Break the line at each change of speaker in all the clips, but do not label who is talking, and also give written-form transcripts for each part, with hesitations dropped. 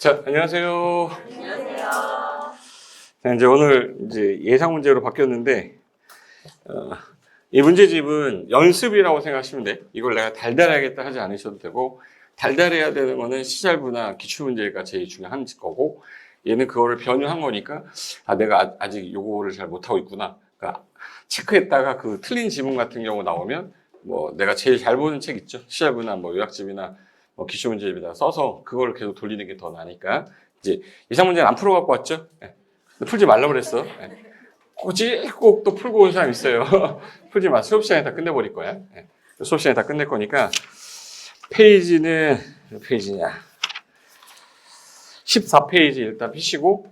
자, 안녕하세요.
안녕하세요.
자, 이제 오늘 이제 예상 문제로 바뀌었는데, 이 문제집은 연습이라고 생각하시면 돼. 이걸 내가 달달하겠다 하지 않으셔도 되고, 달달해야 되는 거는 시잘부나 기출문제가 제일 중요한 거고, 얘는 그거를 변형한 거니까, 내가 아직 요거를 잘 못하고 있구나. 그러니까 체크했다가 그 틀린 지문 같은 경우 나오면, 내가 제일 잘 보는 책 있죠. 시잘부나 요약집이나 기출문제집에다 써서 그걸 계속 돌리는 게 더 나으니까. 이제 예상 문제는 안 풀어갖고 왔죠? 네. 풀지 말라고 그랬어. 네. 꼭 또 풀고 온 사람 있어요. 풀지 마. 수업 시간에 다 끝내버릴 거야. 네. 수업 시간에 다 끝낼 거니까. 페이지는 몇 페이지냐? 14페이지 일단 피시고,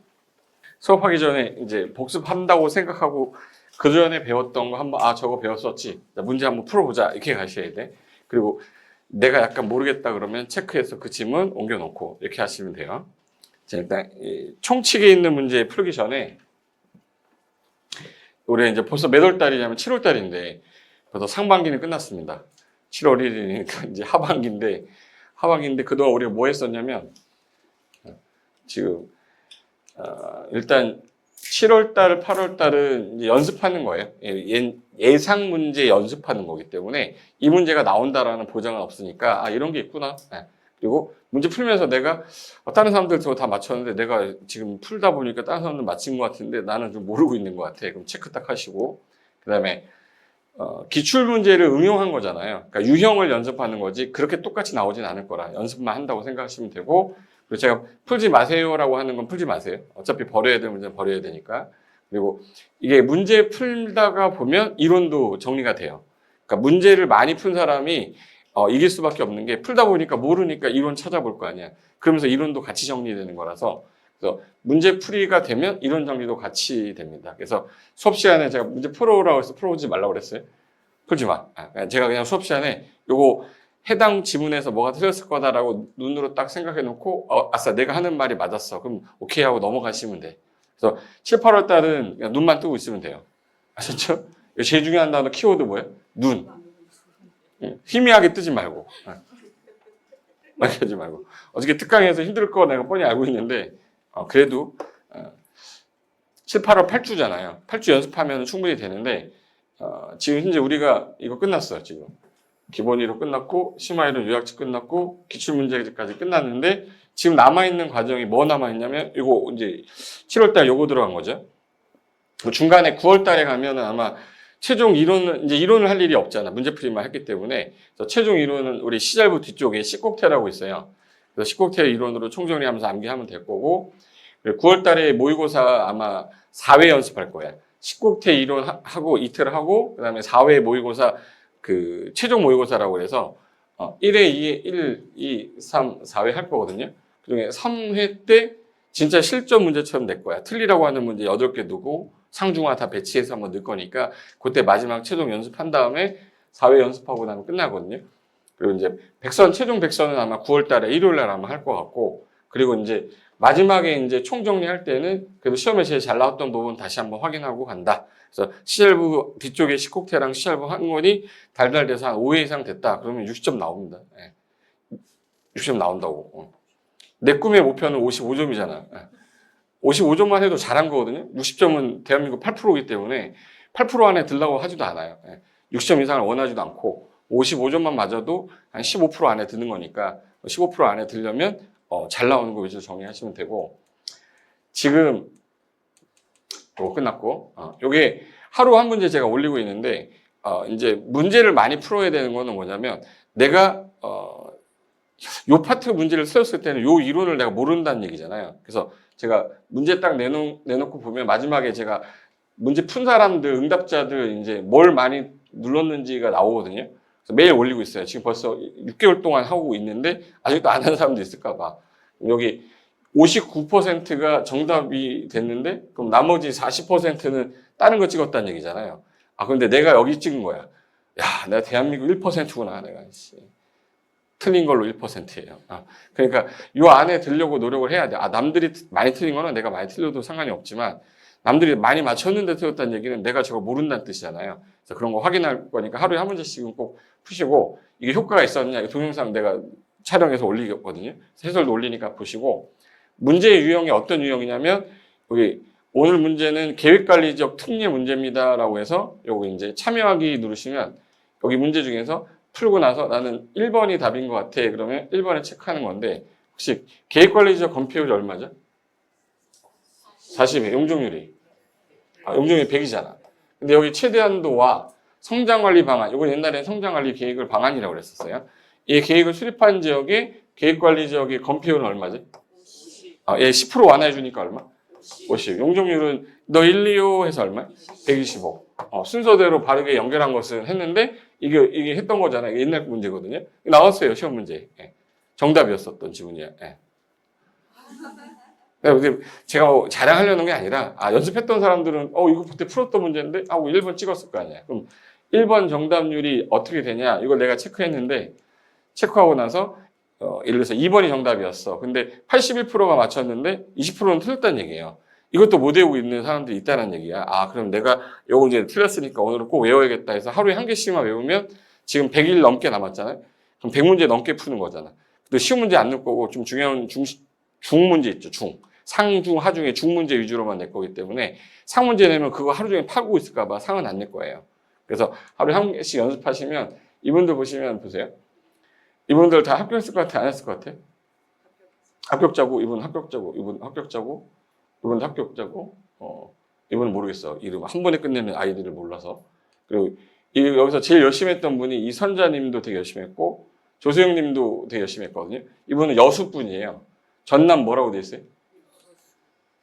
수업하기 전에 이제 복습한다고 생각하고 그 전에 배웠던 거 한번 저거 배웠었지. 문제 한번 풀어보자. 이렇게 가셔야 돼. 그리고 내가 약간 모르겠다 그러면 체크해서 그 지문 옮겨놓고 이렇게 하시면 돼요. 자, 일단 총칙에 있는 문제 풀기 전에 우리 이제 벌써 몇 월 달이냐면 7월 달인데 벌써 상반기는 끝났습니다. 7월 1일이니까 이제 하반기인데 그동안 우리가 뭐 했었냐면 지금 일단 7월 달, 8월 달은 이제 연습하는 거예요. 예상 문제 연습하는 거기 때문에 이 문제가 나온다라는 보장은 없으니까 이런 게 있구나. 그리고 문제 풀면서 내가 다른 사람들 저거 다 맞췄는데 내가 지금 풀다 보니까 다른 사람들 맞힌 것 같은데 나는 좀 모르고 있는 것 같아. 그럼 체크 딱 하시고 그 다음에 기출 문제를 응용한 거잖아요. 그러니까 유형을 연습하는 거지 그렇게 똑같이 나오진 않을 거라 연습만 한다고 생각하시면 되고, 그리고 제가 풀지 마세요라고 하는 건 풀지 마세요. 어차피 버려야 될 문제는 버려야 되니까. 그리고 이게 문제 풀다가 보면 이론도 정리가 돼요. 그러니까 문제를 많이 푼 사람이 이길 수밖에 없는 게 풀다 보니까 모르니까 이론 찾아볼 거 아니야. 그러면서 이론도 같이 정리되는 거라서, 그래서 문제 풀이가 되면 이론 정리도 같이 됩니다. 그래서 수업 시간에 제가 문제 풀어오라고 해서 풀어오지 말라고 그랬어요. 풀지 마. 제가 그냥 수업 시간에 요거 해당 지문에서 뭐가 틀렸을 거다라고 눈으로 딱 생각해 놓고 아싸 내가 하는 말이 맞았어. 그럼 오케이 하고 넘어가시면 돼. 그래서 7, 8월 달은 그냥 눈만 뜨고 있으면 돼요. 아셨죠? 제일 중요한 단어 키워드 뭐예요? 눈. 희미하게 뜨지 말고. 많이 하지 말고. 어저께 특강에서 힘들 거 내가 뻔히 알고 있는데 그래도 7, 8월 8주잖아요. 8주 연습하면 충분히 되는데 지금 현재 우리가 이거 끝났어요. 지금 기본이로 끝났고 심화이론 요약집 끝났고 기출문제까지 끝났는데 지금 남아있는 과정이 뭐 남아있냐면 이거 이제 7월달 요거 들어간 거죠. 중간에 9월달에 가면은 아마 최종 이론은 이제 이론을 할 일이 없잖아. 문제풀이만 했기 때문에. 그래서 최종 이론은 우리 시잘부 뒤쪽에 식곡태라고 있어요. 그래서 식곡태 이론으로 총정리하면서 암기하면 될 거고, 9월 달에 모의고사 아마 4회 연습할 거야. 식곡태 이론 하고 이틀 하고, 그다음에 4회 모의고사 그 최종 모의고사라고 해서 1회, 2회, 1, 2, 3, 4회 할 거거든요. 그중에 3회 때 진짜 실전 문제처럼 낼 거야. 틀리라고 하는 문제 8개 두고 상중하 다 배치해서 한번 넣을 거니까 그때 마지막 최종 연습한 다음에 4회 연습하고 나면 끝나거든요. 그리고 이제 최종 백선은 아마 9월 달에 일요일 날 아마 할 것 같고, 그리고 이제 마지막에 이제 총정리할 때는 그래도 시험에 제일 잘 나왔던 부분 다시 한번 확인하고 간다. 그래서 시잘부 뒤쪽에 식곡태랑 시잘부 한 권이 달달돼서 한 5회 이상 됐다. 그러면 60점 나옵니다. 60점 나온다고. 내 꿈의 목표는 55점이잖아. 55점만 해도 잘한 거거든요. 60점은 대한민국 8%이기 때문에 8% 안에 들라고 하지도 않아요. 60점 이상을 원하지도 않고 55점만 맞아도 한 15% 안에 드는 거니까 15% 안에 들려면 잘 나오는 거 위주로 정리하시면 되고, 지금 이거 끝났고 요게 하루 한 문제 제가 올리고 있는데 이제 문제를 많이 풀어야 되는 거는 뭐냐면 내가 요 파트 문제를 쓰였을 때는 요 이론을 내가 모른다는 얘기잖아요. 그래서 제가 문제 딱 내놓고 보면 마지막에 제가 문제 푼 사람들, 응답자들 이제 뭘 많이 눌렀는지가 나오거든요. 그래서 매일 올리고 있어요. 지금 벌써 6개월 동안 하고 있는데 아직도 안 하는 사람도 있을까 봐. 여기 59%가 정답이 됐는데 그럼 나머지 40%는 다른 거 찍었다는 얘기잖아요. 근데 내가 여기 찍은 거야. 야, 내가 대한민국 1%구나, 내가. 틀린 걸로 1%예요. 그러니까 요 안에 들려고 노력을 해야 돼. 남들이 많이 틀린 거는 내가 많이 틀려도 상관이 없지만 남들이 많이 맞췄는데 틀렸다는 얘기는 내가 저거 모른다는 뜻이잖아요. 그래서 그런 거 확인할 거니까 하루에 한 문제씩은 꼭 푸시고, 이게 효과가 있었느냐, 동영상 내가 촬영해서 올리거든요. 해설도 올리니까 보시고, 문제의 유형이 어떤 유형이냐면 여기 오늘 문제는 계획관리적 특례 문제입니다라고 해서 요거 이제 참여하기 누르시면 여기 문제 중에서 풀고 나서 나는 1번이 답인 것 같아. 그러면 1번에 체크하는 건데 혹시 계획관리적 건폐율이 얼마죠? 40에 용적률이. 용적률이 100이잖아. 근데 여기 최대한도와 성장관리 방안, 이건 옛날에 성장관리 계획을 방안이라고 그랬었어요. 이 계획을 수립한 지역의 계획관리 지역의 건폐율은 얼마지? 얘 10% 완화해 주니까 얼마? 50. 용적률은 너 1, 2, 5 해서 얼마? 125. 순서대로 바르게 연결한 것은 했는데 이게 했던 거잖아요. 이게 옛날 문제거든요. 나왔어요. 시험 문제. 예. 정답이었었던 지문이야. 예. 근데 제가 자랑하려는 게 아니라 연습했던 사람들은 이거 그때 풀었던 문제인데 하고 1번 찍었을 거 아니야. 그럼 1번 정답률이 어떻게 되냐? 이걸 내가 체크했는데 체크하고 나서 예를 들어서 2번이 정답이었어. 근데 81%가 맞췄는데 20%는 틀렸다는 얘기예요. 이것도 못 외우고 있는 사람들이 있다는 얘기야. 그럼 내가 요거 이제 틀렸으니까 오늘은 꼭 외워야겠다 해서 하루에 한 개씩만 외우면 지금 100일 넘게 남았잖아요. 그럼 100문제 넘게 푸는 거잖아. 근데 쉬운 문제 안 넣을 거고 좀 중요한 중 문제 있죠. 상중, 하중에 중문제 위주로만 낼 거기 때문에 상문제 내면 그거 하루 종일 파고 있을까 봐 상은 안 낼 거예요. 그래서 하루에 한 개씩 연습하시면 이분들 보시면 보세요. 이분들 다 합격했을 것 같아? 안 했을 것 같아? 합격자고, 이분 합격자고, 이분 합격자고, 이분 합격자고, 이분은 모르겠어. 이름 한 번에 끝내는 아이들을 몰라서. 그리고 여기서 제일 열심히 했던 분이 이선자님도 되게 열심히 했고, 조수영님도 되게 열심히 했거든요. 이분은 여수분이에요. 전남 뭐라고 돼 있어요?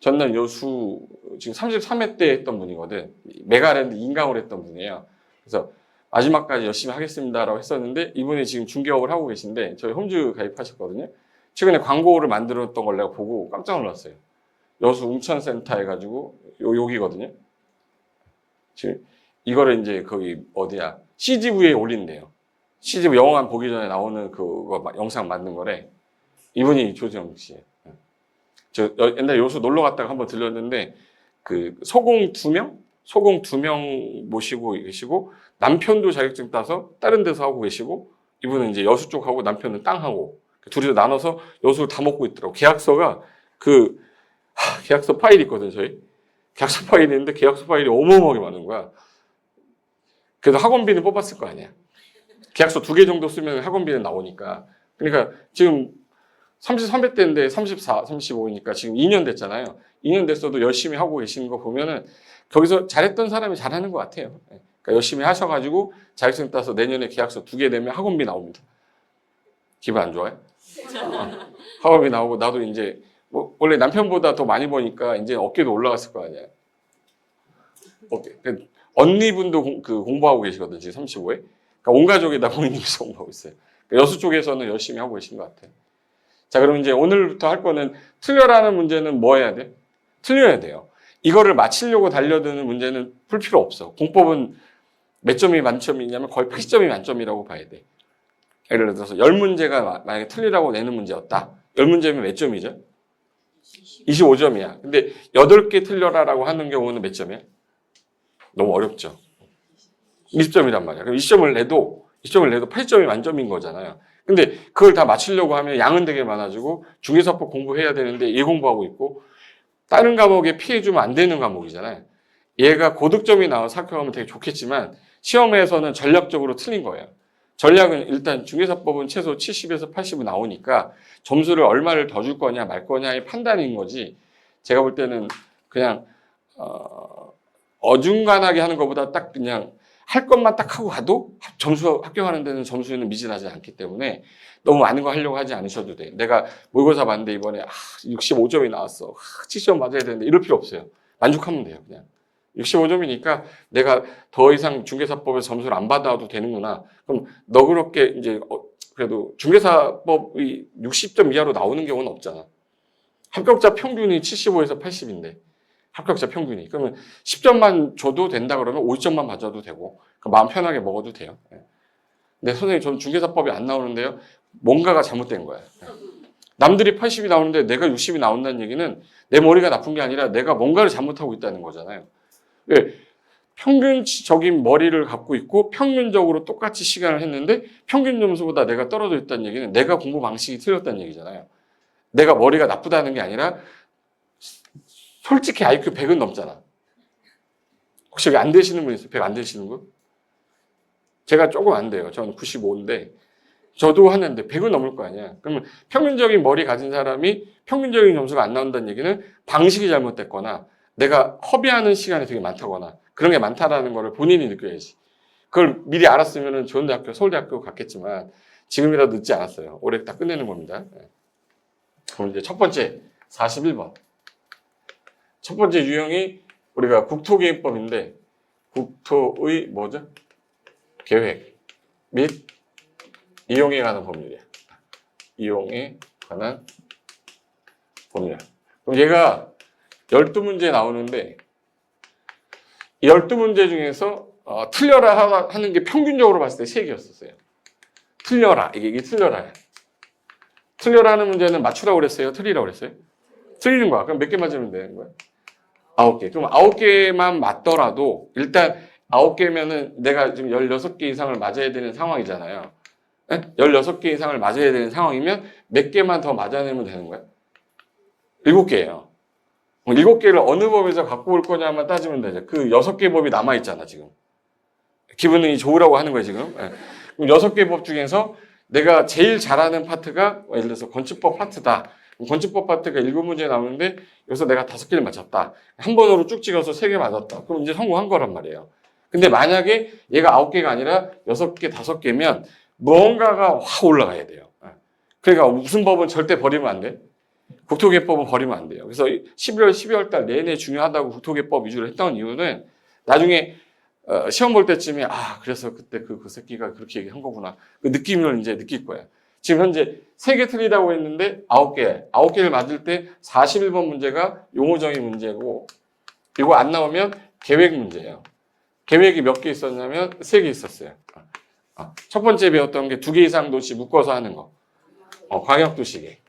전남 여수 지금 33회 때 했던 분이거든. 메가랜드 인강을 했던 분이에요. 그래서 마지막까지 열심히 하겠습니다라고 했었는데 이분이 지금 중개업을 하고 계신데 저희 홈즈 가입하셨거든요. 최근에 광고를 만들었던 걸 내가 보고 깜짝 놀랐어요. 여수 웅천센터 해가지고 여기거든요. 지금 이거를 이제 거기 어디야 CGV에 올린대요. CGV 영화관 보기 전에 나오는 그거 영상 만든 거래. 이분이 조지영 씨예요. 저 옛날에 여수 놀러 갔다가 한번 들렸는데 그 소공 2명 모시고 계시고 남편도 자격증 따서 다른 데서 하고 계시고 이분은 이제 여수 쪽하고 남편은 땅하고 둘이서 나눠서 여수를 다 먹고 있더라고. 계약서가 계약서 파일이 있거든 저희. 계약서 파일이 있는데 계약서 파일이 어마어마하게 많은 거야. 그래서 학원비는 뽑았을 거 아니야. 계약서 2개 정도 쓰면 학원비는 나오니까. 그러니까 지금 33회 때인데 34, 35이니까 지금 2년 됐잖아요. 2년 됐어도 열심히 하고 계시는 거 보면은 거기서 잘했던 사람이 잘하는 것 같아요. 그러니까 열심히 하셔가지고 자격증 따서 내년에 계약서 2개 내면 학원비 나옵니다. 기분 안 좋아요? 학원비 나오고 나도 이제 원래 남편보다 더 많이 버니까 이제 어깨도 올라갔을 거 아니야. 언니분도 공부하고 계시거든 지금 35회. 그러니까 온 가족이 다 본인께서 공부하고 있어요. 그러니까 여수 쪽에서는 열심히 하고 계신 것 같아요. 자, 그럼 이제 오늘부터 할 거는 틀려라는 문제는 뭐 해야 돼? 틀려야 돼요. 이거를 맞히려고 달려드는 문제는 풀 필요 없어. 공법은 몇 점이 만점이냐면 거의 80점이 만점이라고 봐야 돼. 예를 들어서 10문제가 만약에 틀리라고 내는 문제였다. 10문제면 몇 점이죠? 25점이야. 근데 8개 틀려라라고 하는 경우는 몇 점이야? 너무 어렵죠. 20점이란 말이야. 그럼 20점을 내도 80점이 만점인 거잖아요. 근데 그걸 다 맞추려고 하면 양은 되게 많아지고 중개사법 공부해야 되는데 얘 공부하고 있고 다른 과목에 피해주면 안 되는 과목이잖아요. 얘가 고득점이 나와서 합격하면 되게 좋겠지만 시험에서는 전략적으로 틀린 거예요. 전략은 일단 중개사법은 최소 70에서 80은 나오니까 점수를 얼마를 더 줄 거냐 말 거냐의 판단인 거지 제가 볼 때는 그냥 어중간하게 하는 것보다 딱 그냥 할 것만 딱 하고 가도 합격하는 데는 점수는 미진하지 않기 때문에 너무 많은 거 하려고 하지 않으셔도 돼. 내가 모의고사 봤는데 이번에 65점이 나왔어. 70점 맞아야 되는데 이럴 필요 없어요. 만족하면 돼요. 그냥 65점이니까 내가 더 이상 중개사법에서 점수를 안 받아도 되는구나. 그럼 너그럽게 이제 그래도 중개사법이 60점 이하로 나오는 경우는 없잖아. 합격자 평균이 75에서 80인데 합격자 평균이. 그러면 10점만 줘도 된다 그러면 50점만 맞아도 되고 마음 편하게 먹어도 돼요. 근데 선생님 저는 중개사법이 안 나오는데요. 뭔가가 잘못된 거예요. 남들이 80이 나오는데 내가 60이 나온다는 얘기는 내 머리가 나쁜 게 아니라 내가 뭔가를 잘못하고 있다는 거잖아요. 평균적인 머리를 갖고 있고 평균적으로 똑같이 시간을 했는데 평균 점수보다 내가 떨어져 있다는 얘기는 내가 공부 방식이 틀렸다는 얘기잖아요. 내가 머리가 나쁘다는 게 아니라 솔직히 IQ 100은 넘잖아. 혹시 여기 안 되시는 분 있어요? 100 안 되시는 분? 제가 조금 안 돼요. 저는 95인데 저도 하는데 100은 넘을 거 아니야. 그러면 평균적인 머리 가진 사람이 평균적인 점수가 안 나온다는 얘기는 방식이 잘못됐거나 내가 허비하는 시간이 되게 많다거나 그런 게 많다라는 거를 본인이 느껴야지. 그걸 미리 알았으면 좋은 대학교, 서울대학교 갔겠지만 지금이라도 늦지 않았어요. 올해 딱 끝내는 겁니다. 그럼 이제 첫 번째 41번. 첫 번째 유형이 우리가 국토계획법인데 국토의 뭐죠? 계획 및 이용에 관한 법률이야. 이용에 관한 법률. 그럼 얘가 12문제 나오는데 이 12문제 중에서 틀려라 하는 게 평균적으로 봤을 때 3개였었어요. 틀려라. 이게 틀려라야. 틀려라 하는 문제는 맞추라고 그랬어요? 틀리라고 그랬어요? 틀리는 거야. 그럼 몇 개 맞으면 되는 거야? 9개. 그럼 9개만 맞더라도 일단 9개면은 내가 지금 16개 이상을 맞아야 되는 상황이잖아요. 16개 이상을 맞아야 되는 상황이면 몇 개만 더 맞아내면 되는 거야? 7개예요. 7개를 어느 법에서 갖고 올 거냐만 따지면 되죠. 그 6개 법이 남아있잖아, 지금. 기분이 좋으라고 하는 거예요, 지금. 그럼 6개 법 중에서 내가 제일 잘하는 파트가 예를 들어서 건축법 파트다. 건축법 파트가 7문제 나오는데 여기서 내가 5개를 맞췄다. 한 번으로 쭉 찍어서 3개 맞았다. 그럼 이제 성공한 거란 말이에요. 근데 만약에 얘가 9개가 아니라 6개, 5개면 뭔가가 확 올라가야 돼요. 그러니까 무슨 법은 절대 버리면 안 돼. 국토계획법은 버리면 안 돼요. 그래서 11월, 12월 달 내내 중요하다고 국토계획법 위주로 했던 이유는 나중에 시험 볼 때쯤에 그래서 그때 그 새끼가 그렇게 얘기한 거구나. 그 느낌을 이제 느낄 거야. 지금 현재 3개 틀리다고 했는데 9개를 맞을 때 41번 문제가 용어정의 문제고 이거 안 나오면 계획 문제예요. 계획이 몇 개 있었냐면 3개 있었어요. 첫 번째 배웠던 게 2개 이상 도시 묶어서 하는 거. 광역도시계획.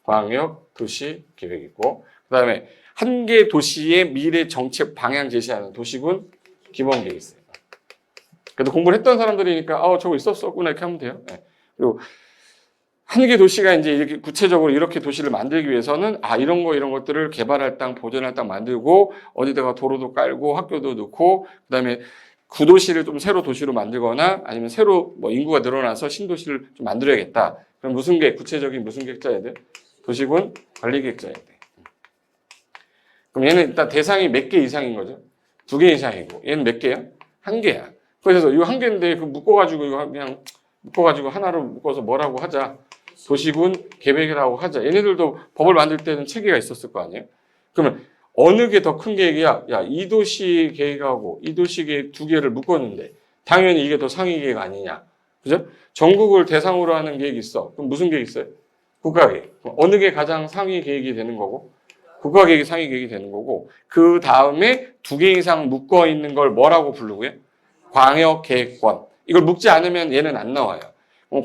광역도시계획 있고 그 다음에 한 개 도시의 미래 정책 방향 제시하는 도시군 기본계획 있어요. 그래도 공부를 했던 사람들이니까 저거 있었구나 이렇게 하면 돼요. 그리고 한 개 도시가 이제 이렇게 구체적으로 이렇게 도시를 만들기 위해서는 이런 것들을 개발할 땅, 보존할 땅 만들고 어디다가 도로도 깔고 학교도 넣고 그다음에 구도시를 좀 새로 도시로 만들거나 아니면 새로 인구가 늘어나서 신도시를 좀 만들어야겠다. 그럼 무슨 계획, 구체적인 무슨 계획 짜야 돼? 도시군 관리계획 짜야 돼. 그럼 얘는 일단 대상이 몇 개 이상인 거죠? 2개 이상이고 얘는 몇 개야? 1개야. 그래서 이거 1개인데 그 묶어가지고 이거 그냥 묶어가지고 하나로 묶어서 뭐라고 하자. 도시군 계획이라고 하자. 얘네들도 법을 만들 때는 체계가 있었을 거 아니에요? 그러면 어느 게 더 큰 계획이야? 이 도시 계획하고 이 도시 계획 2개를 묶었는데 당연히 이게 더 상위 계획 아니냐. 그죠? 전국을 대상으로 하는 계획이 있어. 그럼 무슨 계획 있어요? 국가계획. 어느 게 가장 상위 계획이 되는 거고? 국가계획이 상위 계획이 되는 거고 그 다음에 2개 이상 묶어 있는 걸 뭐라고 부르고요? 광역계획권. 이걸 묶지 않으면 얘는 안 나와요.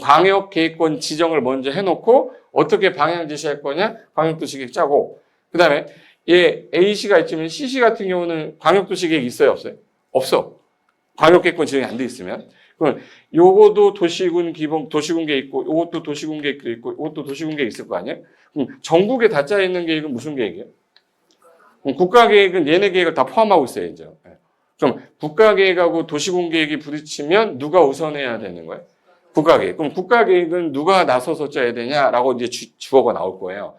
광역계획권 지정을 먼저 해놓고 어떻게 방향 제시할 거냐? 광역도시계획 짜고 그 다음에 얘 A시가 있지만 C시 같은 경우는 광역도시계획 있어요? 없어요? 없어. 광역계획권 지정이 안 돼 있으면 그럼 요것도 도시군계획 있고 요것도 도시군계획도 있고 요것도 도시군계획 있을 거 아니에요? 그럼 전국에 다 짜 있는 계획은 무슨 계획이에요? 그럼 국가계획은 얘네 계획을 다 포함하고 있어야죠. 그럼 국가계획하고 도시군계획이 부딪히면 누가 우선해야 되는 거예요? 국가계획. 그럼 국가계획은 누가 나서서 짜야 되냐라고 이제 주어가 나올 거예요.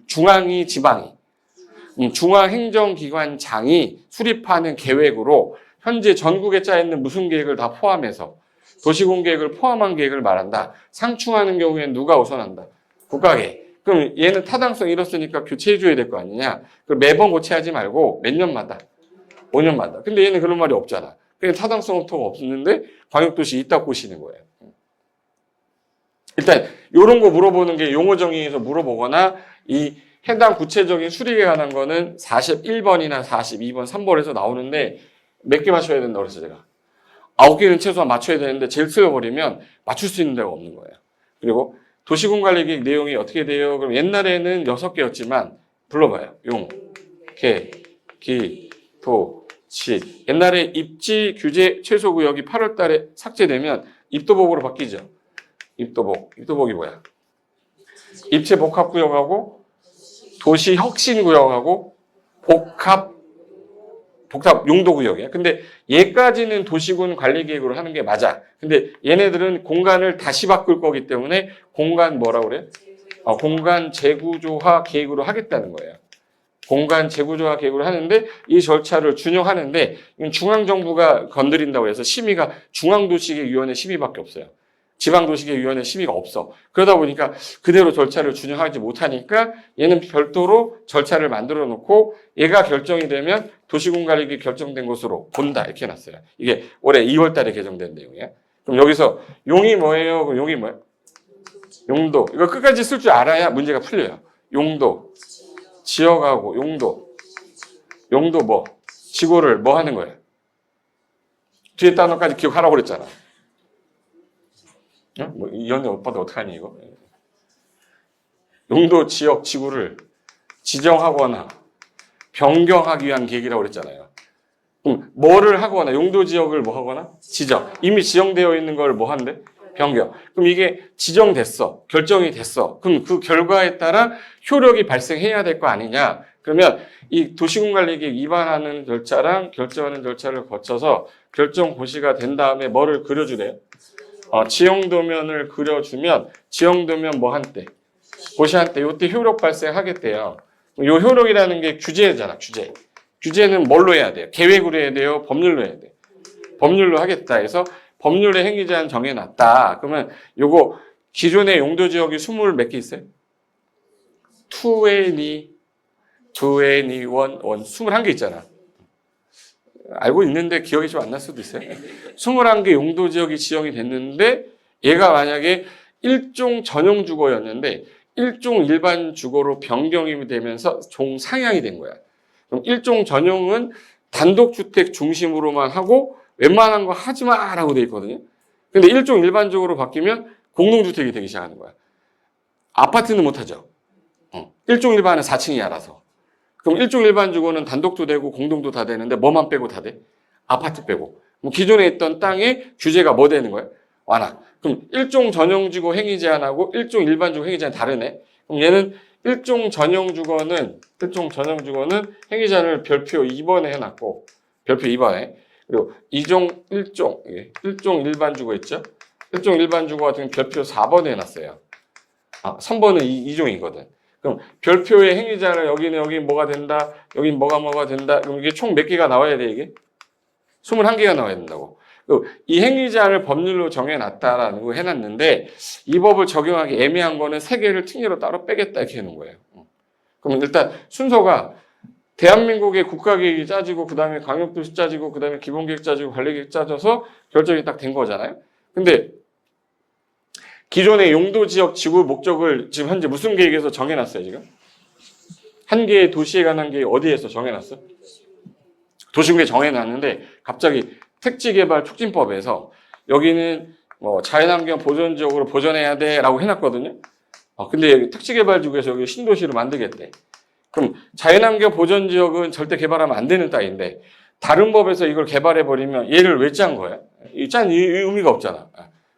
중앙이 지방이. 중앙행정기관장이 수립하는 계획으로 현재 전국에 짜 있는 무슨 계획을 다 포함해서 도시군계획을 포함한 계획을 말한다. 상충하는 경우에는 누가 우선한다? 국가계획. 그럼 얘는 타당성 잃었으니까 교체해줘야 될 거 아니냐? 그럼 매번 고쳐하지 말고 몇 년마다? 5년마다. 근데 얘는 그런 말이 없잖아. 그냥 타당성은 없는데 광역도시 있다 꼬시는 거예요. 일단 이런 거 물어보는 게 용어정의에서 물어보거나 이 해당 구체적인 수립에 관한 거는 41번이나 42번, 3번에서 나오는데 몇 개 맞춰야 된다고 그랬어 제가. 9개는 최소한 맞춰야 되는데 제일 틀려버리면 맞출 수 있는 데가 없는 거예요. 그리고 도시군관리계획 내용이 어떻게 돼요? 그럼 옛날에는 6개였지만 불러봐요. 용, 개, 기, 도, 시. 옛날에 입지 규제 최소구역이 8월 달에 삭제되면 입도복으로 바뀌죠. 입도복. 입도복이 뭐야? 입체 복합구역하고 도시 혁신구역하고 복합 용도구역이야. 근데 얘까지는 도시군 관리계획으로 하는 게 맞아. 근데 얘네들은 공간을 다시 바꿀 거기 때문에 공간 뭐라고 그래? 공간 재구조화 계획으로 하겠다는 거예요. 공간 재구조화 계획으로 하는데 이 절차를 준용하는데 이건 중앙정부가 건드린다고 해서 심의가 중앙도시계획위원회 심의밖에 없어요. 지방도시계획위원회 심의가 없어. 그러다 보니까 그대로 절차를 준용하지 못하니까 얘는 별도로 절차를 만들어 놓고 얘가 결정이 되면 도시군관리계획 결정된 것으로 본다 이렇게 해놨어요. 이게 올해 2월 달에 개정된 내용이야. 그럼 여기서 용이 뭐예요? 그럼 용이 뭐예요? 용도. 이거 끝까지 쓸 줄 알아야 문제가 풀려요. 용도. 지역하고 용도 뭐 지구를 뭐 하는 거예요? 뒤에 단어까지 기억하라고 그랬잖아. 뭐 이현이 오빠도 어떡하니 이거? 용도 지역 지구를 지정하거나 변경하기 위한 계획이라고 그랬잖아요. 그럼 뭐를 하거나 용도 지역을 뭐 하거나 지정. 이미 지정되어 있는 걸 뭐 한대? 변경. 그럼 이게 지정됐어. 결정이 됐어. 그럼 그 결과에 따라 효력이 발생해야 될 거 아니냐. 그러면 이 도시군관리계획 위반하는 절차랑 결정하는 절차를 거쳐서 결정 고시가 된 다음에 뭐를 그려주래요? 지형도면을 그려주면 지형도면 뭐 한때? 고시 한때. 이때 효력 발생하겠대요. 요 효력이라는 게 규제잖아. 규제는 뭘로 해야 돼요? 계획으로 해야 돼요? 법률로 해야 돼요? 법률로 하겠다 해서 법률의 행위제한 정해놨다. 그러면 요거 기존의 용도지역이 20 몇 개 있어요? 21, 21개 있잖아. 알고 있는데 기억이 좀 안 날 수도 있어요. 21개 용도지역이 지정이 됐는데 얘가 만약에 일종 전용 주거였는데 일종 일반 주거로 변경이 되면서 종상향이 된 거야. 그럼 일종 전용은 단독주택 중심으로만 하고 웬만한 거 하지 마라고 돼 있거든요. 근데 일종 일반적으로 바뀌면 공동주택이 되기 시작하는 거야. 아파트는 못하죠. 일종 일반은 4층이 알아서. 그럼 일종 일반 주거는 단독도 되고 공동도 다 되는데 뭐만 빼고 다 돼? 아파트 빼고. 그럼 기존에 있던 땅에 규제가 뭐 되는 거야? 완화. 그럼 일종 전용주거 행위 제한하고 일종 일반 주거 행위 제한 다르네. 그럼 얘는 일종 전용주거는 행위 제한을 별표 2번에 해놨고 별표 2번에 그리고 일종 일반 주거 있죠? 일종 일반 주거 같은 별표 4번에 해놨어요. 3번은 2종이거든. 그럼 별표의 행위 제한을 여기는 뭐가 된다, 여긴 뭐가 된다. 그럼 이게 총 몇 개가 나와야 돼 이게? 21개가 나와야 된다고. 이 행위 제한을 법률로 정해놨다라는 거 해놨는데 이 법을 적용하기 애매한 거는 3개를 특례로 따로 빼겠다 이렇게 해놓은 거예요. 그럼 일단 순서가 대한민국의 국가계획이 짜지고 그 다음에 광역도시 짜지고 그 다음에 기본계획 짜지고 관리계획 짜져서 결정이 딱 된 거잖아요. 근데 기존의 용도지역 지구 목적을 지금 현재 무슨 계획에서 정해놨어요 지금? 한 개의 도시에 관한 계획 어디에서 정해놨어? 도시계획 정해놨는데 갑자기 택지개발촉진법에서 여기는 뭐 자연환경 보존지역으로 보존해야 돼라고 해놨거든요. 근데 여기 택지개발지구에서 여기 신도시를 만들겠대. 그럼 자연환경 보존지역은 절대 개발하면 안 되는 땅인데 다른 법에서 이걸 개발해버리면 얘를 왜 짠 거야? 짠 의미가 없잖아.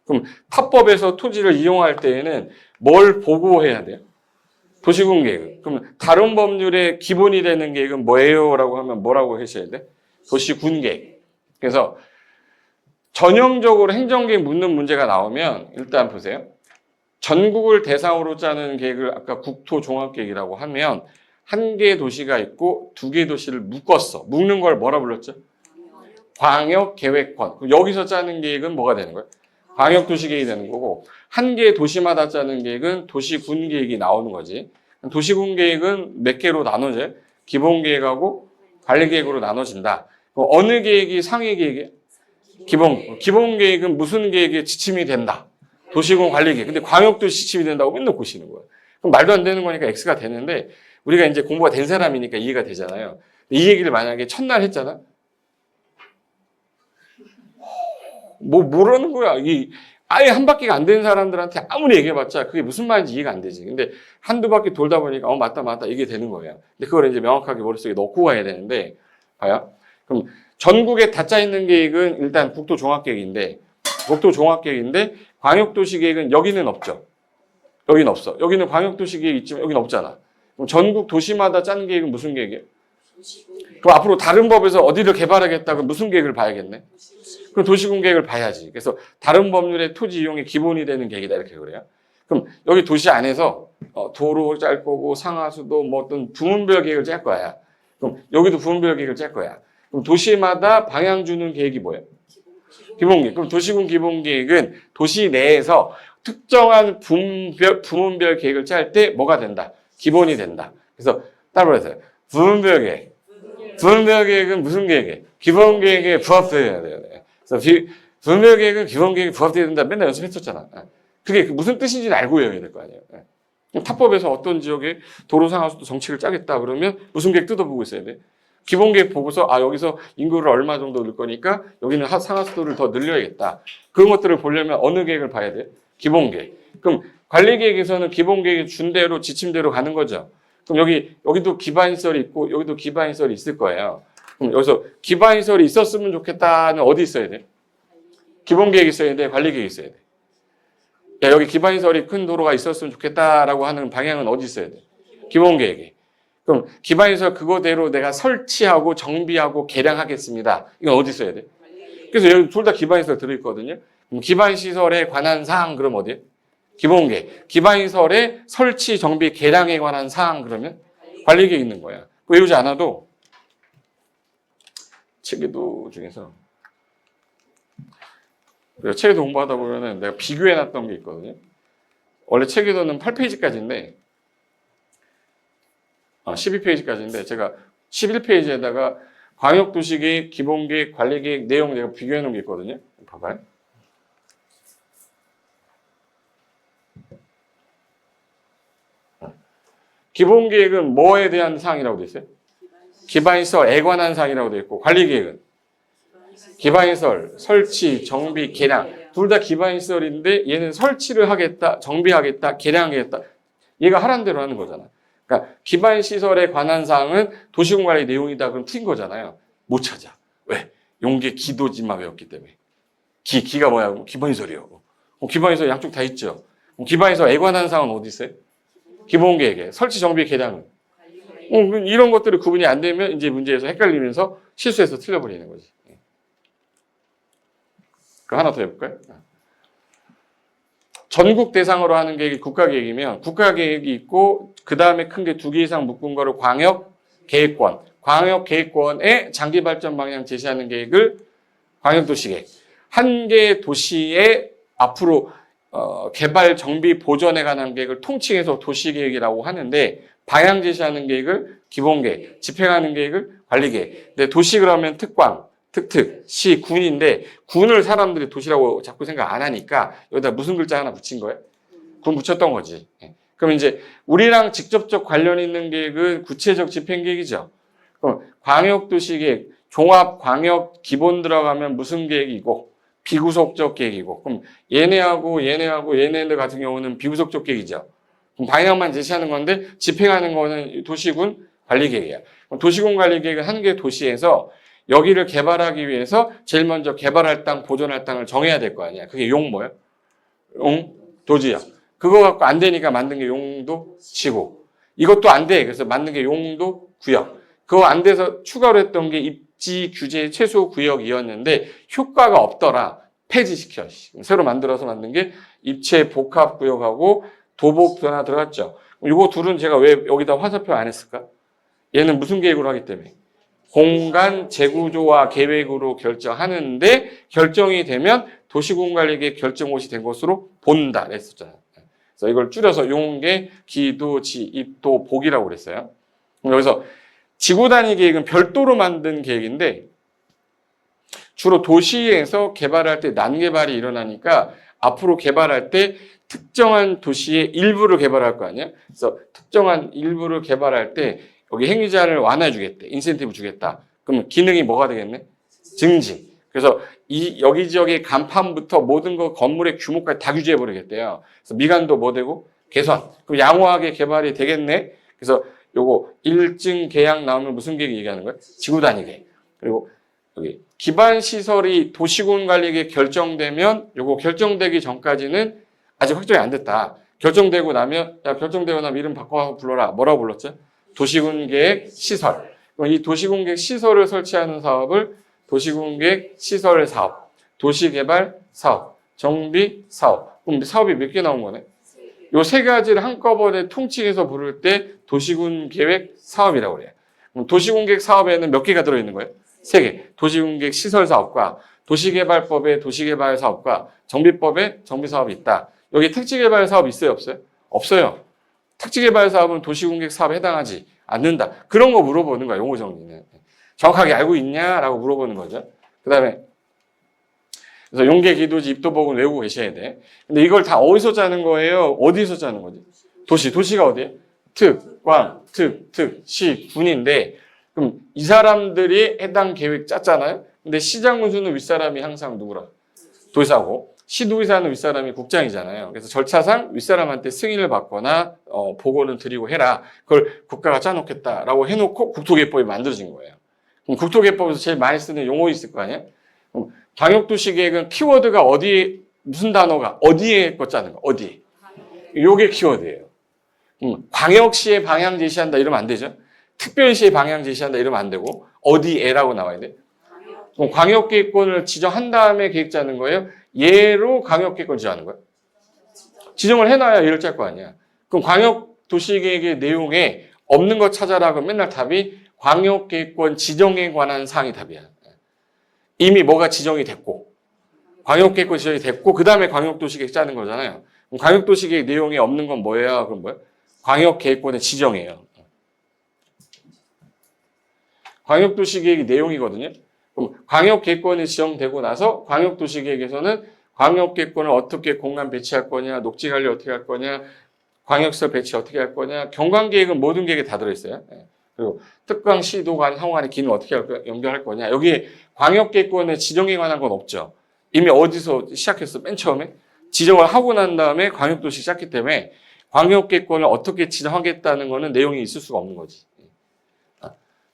그럼 타법에서 토지를 이용할 때에는 뭘 보고해야 돼요? 도시군 계획. 그럼 다른 법률의 기본이 되는 계획은 뭐예요? 라고 하면 뭐라고 하셔야 돼? 도시군 계획. 그래서 전형적으로 행정계획 묻는 문제가 나오면 일단 보세요. 전국을 대상으로 짜는 계획을 아까 국토종합계획이라고 하면 한 개의 도시가 있고 2개의 도시를 묶었어. 묶는 걸 뭐라 불렀죠? 광역계획권. 그럼 여기서 짜는 계획은 뭐가 되는 거예요? 광역도시계획이 되는 거고 한 개의 도시마다 짜는 계획은 도시군계획이 나오는 거지. 도시군계획은 몇 개로 나눠져요? 기본계획하고 관리계획으로 나눠진다. 어느 계획이 상위 계획이에요? 기본계획은 무슨 계획에 지침이 된다? 도시군 관리계획. 근데 광역도시 지침이 된다고 맨날 보시는 거예요. 그럼 말도 안 되는 거니까 X가 되는데 우리가 이제 공부가 된 사람이니까 이해가 되잖아요. 이 얘기를 만약에 첫날 했잖아? 뭐 모르는 거야. 아예 한 바퀴가 안 된 사람들한테 아무리 얘기해봤자 그게 무슨 말인지 이해가 안 되지. 근데 한두 바퀴 돌다 보니까 맞다 이게 되는 거예요. 근데 그걸 이제 명확하게 머릿속에 넣고 가야 되는데 봐요. 그럼 전국에 다 짜 있는 계획은 일단 국토종합계획인데 광역도시계획은 여기는 없죠. 여기는 없어. 여기는 광역도시계획 있지만 여기는 없잖아. 그럼 전국 도시마다 짠 계획은 무슨 계획이에요? 그럼 앞으로 다른 법에서 어디를 개발하겠다 그럼 무슨 계획을 봐야겠네? 그럼 도시군 계획을 봐야지. 그래서 다른 법률의 토지 이용의 기본이 되는 계획이다 이렇게 그래요. 그럼 여기 도시 안에서 도로 짤 거고 상하수도 뭐 어떤 부문별 계획을 짤 거야. 그럼 여기도 부문별 계획을 짤 거야. 그럼 도시마다 방향 주는 계획이 뭐예요? 기본계획. 그럼 도시군 기본계획은 도시 내에서 특정한 부문별 계획을 짤 때 뭐가 된다? 기본이 된다. 그래서 따로 해서요. 부문별 계획. 부문별 계획은 무슨 계획이에요? 기본계획에 부합되어야 돼요. 그래서 부문별 계획은 기본계획에 부합되어야 된다. 맨날 연습했었잖아. 그게 무슨 뜻인지는 알고 해야 될 거 아니에요. 탑법에서 어떤 지역에 도로 상하수도 정책을 짜겠다 그러면 무슨 계획 뜯어보고 있어야 돼? 기본계획 보고서 여기서 인구를 얼마 정도 넣을 거니까 여기는 상하수도를 더 늘려야겠다. 그런 것들을 보려면 어느 계획을 봐야 돼? 기본계획. 그럼 관리계획에서는 기본계획 준 대로 지침대로 가는 거죠. 그럼 여기도 기반시설이 있고 여기도 기반시설이 있을 거예요. 그럼 여기서 기반시설이 있었으면 좋겠다는 어디 있어야 돼? 기본계획 있어야 돼? 관리계획 있어야 돼? 야, 여기 기반시설이 큰 도로가 있었으면 좋겠다라고 하는 방향은 어디 있어야 돼? 기본계획에. 그럼 기반시설 그거대로 내가 설치하고 정비하고 개량하겠습니다. 이건 어디 있어야 돼? 그래서 여기 둘 다 기반시설 들어있거든요. 그럼 기반시설에 관한 사항 그럼 어디에? 기본계획. 기반시설의 설치, 정비, 개량에 관한 사항 그러면 관리계획 있는 거야. 외우지 않아도 체계도 중에서 체계도 공부하다 보면은 내가 비교해놨던 게 있거든요. 원래 체계도는 8페이지까지인데 12페이지까지인데 제가 11페이지에다가 광역도시계획, 기본계획, 관리계획 내용 내가 비교해놓은 게 있거든요. 봐봐요. 기본계획은 뭐에 대한 사항이라고 돼 있어요? 기반시설에 관한 사항이라고 돼 있고 관리계획은 기반시설, 설치, 정비, 개량 둘 다 기반시설인데 얘는 설치를 하겠다, 정비하겠다, 개량하겠다 얘가 하라는 대로 하는 거잖아. 그러니까 기반시설에 관한 사항은 도시공관리 내용이다 그럼 틀린 거잖아요. 못 찾아. 왜? 용계 기도지만 외웠기 때문에. 기가 뭐야? 기반시설이요. 기반시설 양쪽 다 있죠. 기반시설에 관한 사항은 어디 있어요? 기본계획에. 설치, 정비, 개량은. 이런 것들이 구분이 안 되면 이제 문제에서 헷갈리면서 실수해서 틀려버리는 거지. 그 하나 더 해볼까요? 전국 대상으로 하는 계획이 국가계획이면 국가계획이 있고 그 다음에 큰 게 2개 이상 묶은 거를 광역계획권. 광역계획권의 장기발전 방향 제시하는 계획을 광역도시계획. 한 개의 도시의 앞으로 개발, 정비, 보전에 관한 계획을 통칭해서 도시계획이라고 하는데 방향 제시하는 계획을 기본계획, 집행하는 계획을 관리계획. 근데 도시 그러면 특광, 특특, 시, 군인데 군을 사람들이 도시라고 자꾸 생각 안 하니까 여기다 무슨 글자 하나 붙인 거예요? 군 붙였던 거지. 그럼 이제 우리랑 직접적 관련 있는 계획은 구체적 집행계획이죠. 그럼 광역도시계획, 종합광역 기본 들어가면 무슨 계획이고 비구속적 계획이고 그럼 얘네들 같은 경우는 비구속적 계획이죠. 그럼 방향만 제시하는 건데 집행하는 거는 도시군 관리계획이야. 도시군 관리계획은 한 개 도시에서 여기를 개발하기 위해서 제일 먼저 개발할 땅, 보존할 땅을 정해야 될 거 아니야. 그게 용 뭐야? 도지야. 그거 갖고 안 되니까 만든 게 용도 지구. 이것도 안 돼. 그래서 만든 게 용도 구역. 그거 안 돼서 추가로 했던 게 입지 규제 최소 구역이었는데 효과가 없더라. 폐지시켜. 새로 만들어서 만든 게 입체 복합 구역하고 도복 변화 들어갔죠. 이거 둘은 제가 왜 여기다 화살표 안 했을까? 얘는 무슨 계획으로 하기 때문에? 공간 재구조화 계획으로 결정하는데 결정이 되면 도시공관리계획 결정옷이 된 것으로 본다 했었잖아요. 그래서 이걸 줄여서 용계, 기도, 지, 입도, 복이라고 그랬어요. 여기서 지구 단위 계획은 별도로 만든 계획인데 주로 도시에서 개발할 때 난개발이 일어나니까 앞으로 개발할 때 특정한 도시의 일부를 개발할 거 아니야? 그래서 특정한 일부를 개발할 때 여기 행위제한을 완화해 주겠대. 인센티브 주겠다. 그러면 기능이 뭐가 되겠네? 증진. 그래서 여기 지역의 간판부터 모든 거 건물의 규모까지 다 규제해 버리겠대요. 그래서 미관도 뭐 되고 개선. 그럼 양호하게 개발이 되겠네. 그래서 요거 일증 계약 나오면 무슨 계획 얘기하는 거예요? 지구 단위 계획. 그리고 여기 기반 시설이 도시군 관리계획 결정되면 요거 결정되기 전까지는 아직 확정이 안 됐다. 결정되고 나면 야 결정되고 나면 이름 바꿔 불러라. 뭐라고 불렀죠? 도시군계획 시설. 그럼 이 도시군계획 시설을 설치하는 사업을 도시군계획 시설 사업, 도시개발 사업, 정비 사업. 그럼 사업이 몇 개 나온 거네? 요 세 가지를 한꺼번에 통칭해서 부를 때 도시군계획 사업이라고 그래요. 그럼 도시군계획 사업에는 몇 개가 들어있는 거예요? 세 개. 도시군계획 시설 사업과 도시개발법에 도시개발 사업과 정비법에 정비사업이 있다. 여기 택지개발 사업 있어요? 없어요? 없어요. 택지개발 사업은 도시공객 사업에 해당하지 않는다. 그런 거 물어보는 거야, 용어 정리는. 정확하게 알고 있냐라고 물어보는 거죠. 그 다음에 그래서 용계, 기도지, 입도복은 외우고 계셔야 돼. 근데 이걸 다 어디서 짜는 거예요? 어디서 짜는 거지? 도시. 도시가 어디예요? 특, 광, 특, 시, 군인데 그럼 이 사람들이 해당 계획 짰잖아요. 근데 시장 군수는 윗사람이 항상 누구라? 도의사고 시도의사는 윗사람이 국장이잖아요. 그래서 절차상 윗사람한테 승인을 받거나 보고는 드리고 해라. 그걸 국가가 짜놓겠다라고 해놓고 국토개법이 만들어진 거예요. 그럼 국토개법에서 제일 많이 쓰는 용어 있을 거 아니에요? 광역도시계획은 키워드가 어디에 무슨 단어가 어디에 거 짜는 거 어디? 요게 키워드예요. 광역시의 방향 제시한다 이러면 안 되죠. 특별시의 방향 제시한다 이러면 안 되고 어디에라고 나와야 돼. 그럼 광역계획권을 지정한 다음에 계획 짜는 거예요. 얘로 광역계획권 지정하는 거예요. 지정을 해놔야 얘를 짤 거 아니야. 그럼 광역도시계획의 내용에 없는 거 찾아라. 그럼 맨날 답이 광역계획권 지정에 관한 사항이 답이야. 이미 뭐가 지정이 됐고 광역계획권 지정이 됐고 그 다음에 광역도시계획 짜는 거잖아요. 그럼 광역도시계획 내용에 없는 건 뭐예요? 그럼 뭐예요? 광역계획권의 지정이에요. 광역도시계획의 내용이거든요. 그럼 광역계획권이 지정되고 나서 광역도시계획에서는 광역계획권을 어떻게 공간 배치할 거냐, 녹지관리 어떻게 할 거냐, 광역시설 배치 어떻게 할 거냐, 경관계획은 모든 계획에 다 들어있어요. 그리고 특강, 시도관, 상호간의 기능 어떻게 연결할 거냐. 여기 광역계획권의 지정에 관한 건 없죠. 이미 어디서 시작했어? 맨 처음에 지정을 하고 난 다음에 광역도시 시작했기 때문에 광역계획권을 어떻게 지정하겠다는 거는 내용이 있을 수가 없는 거지.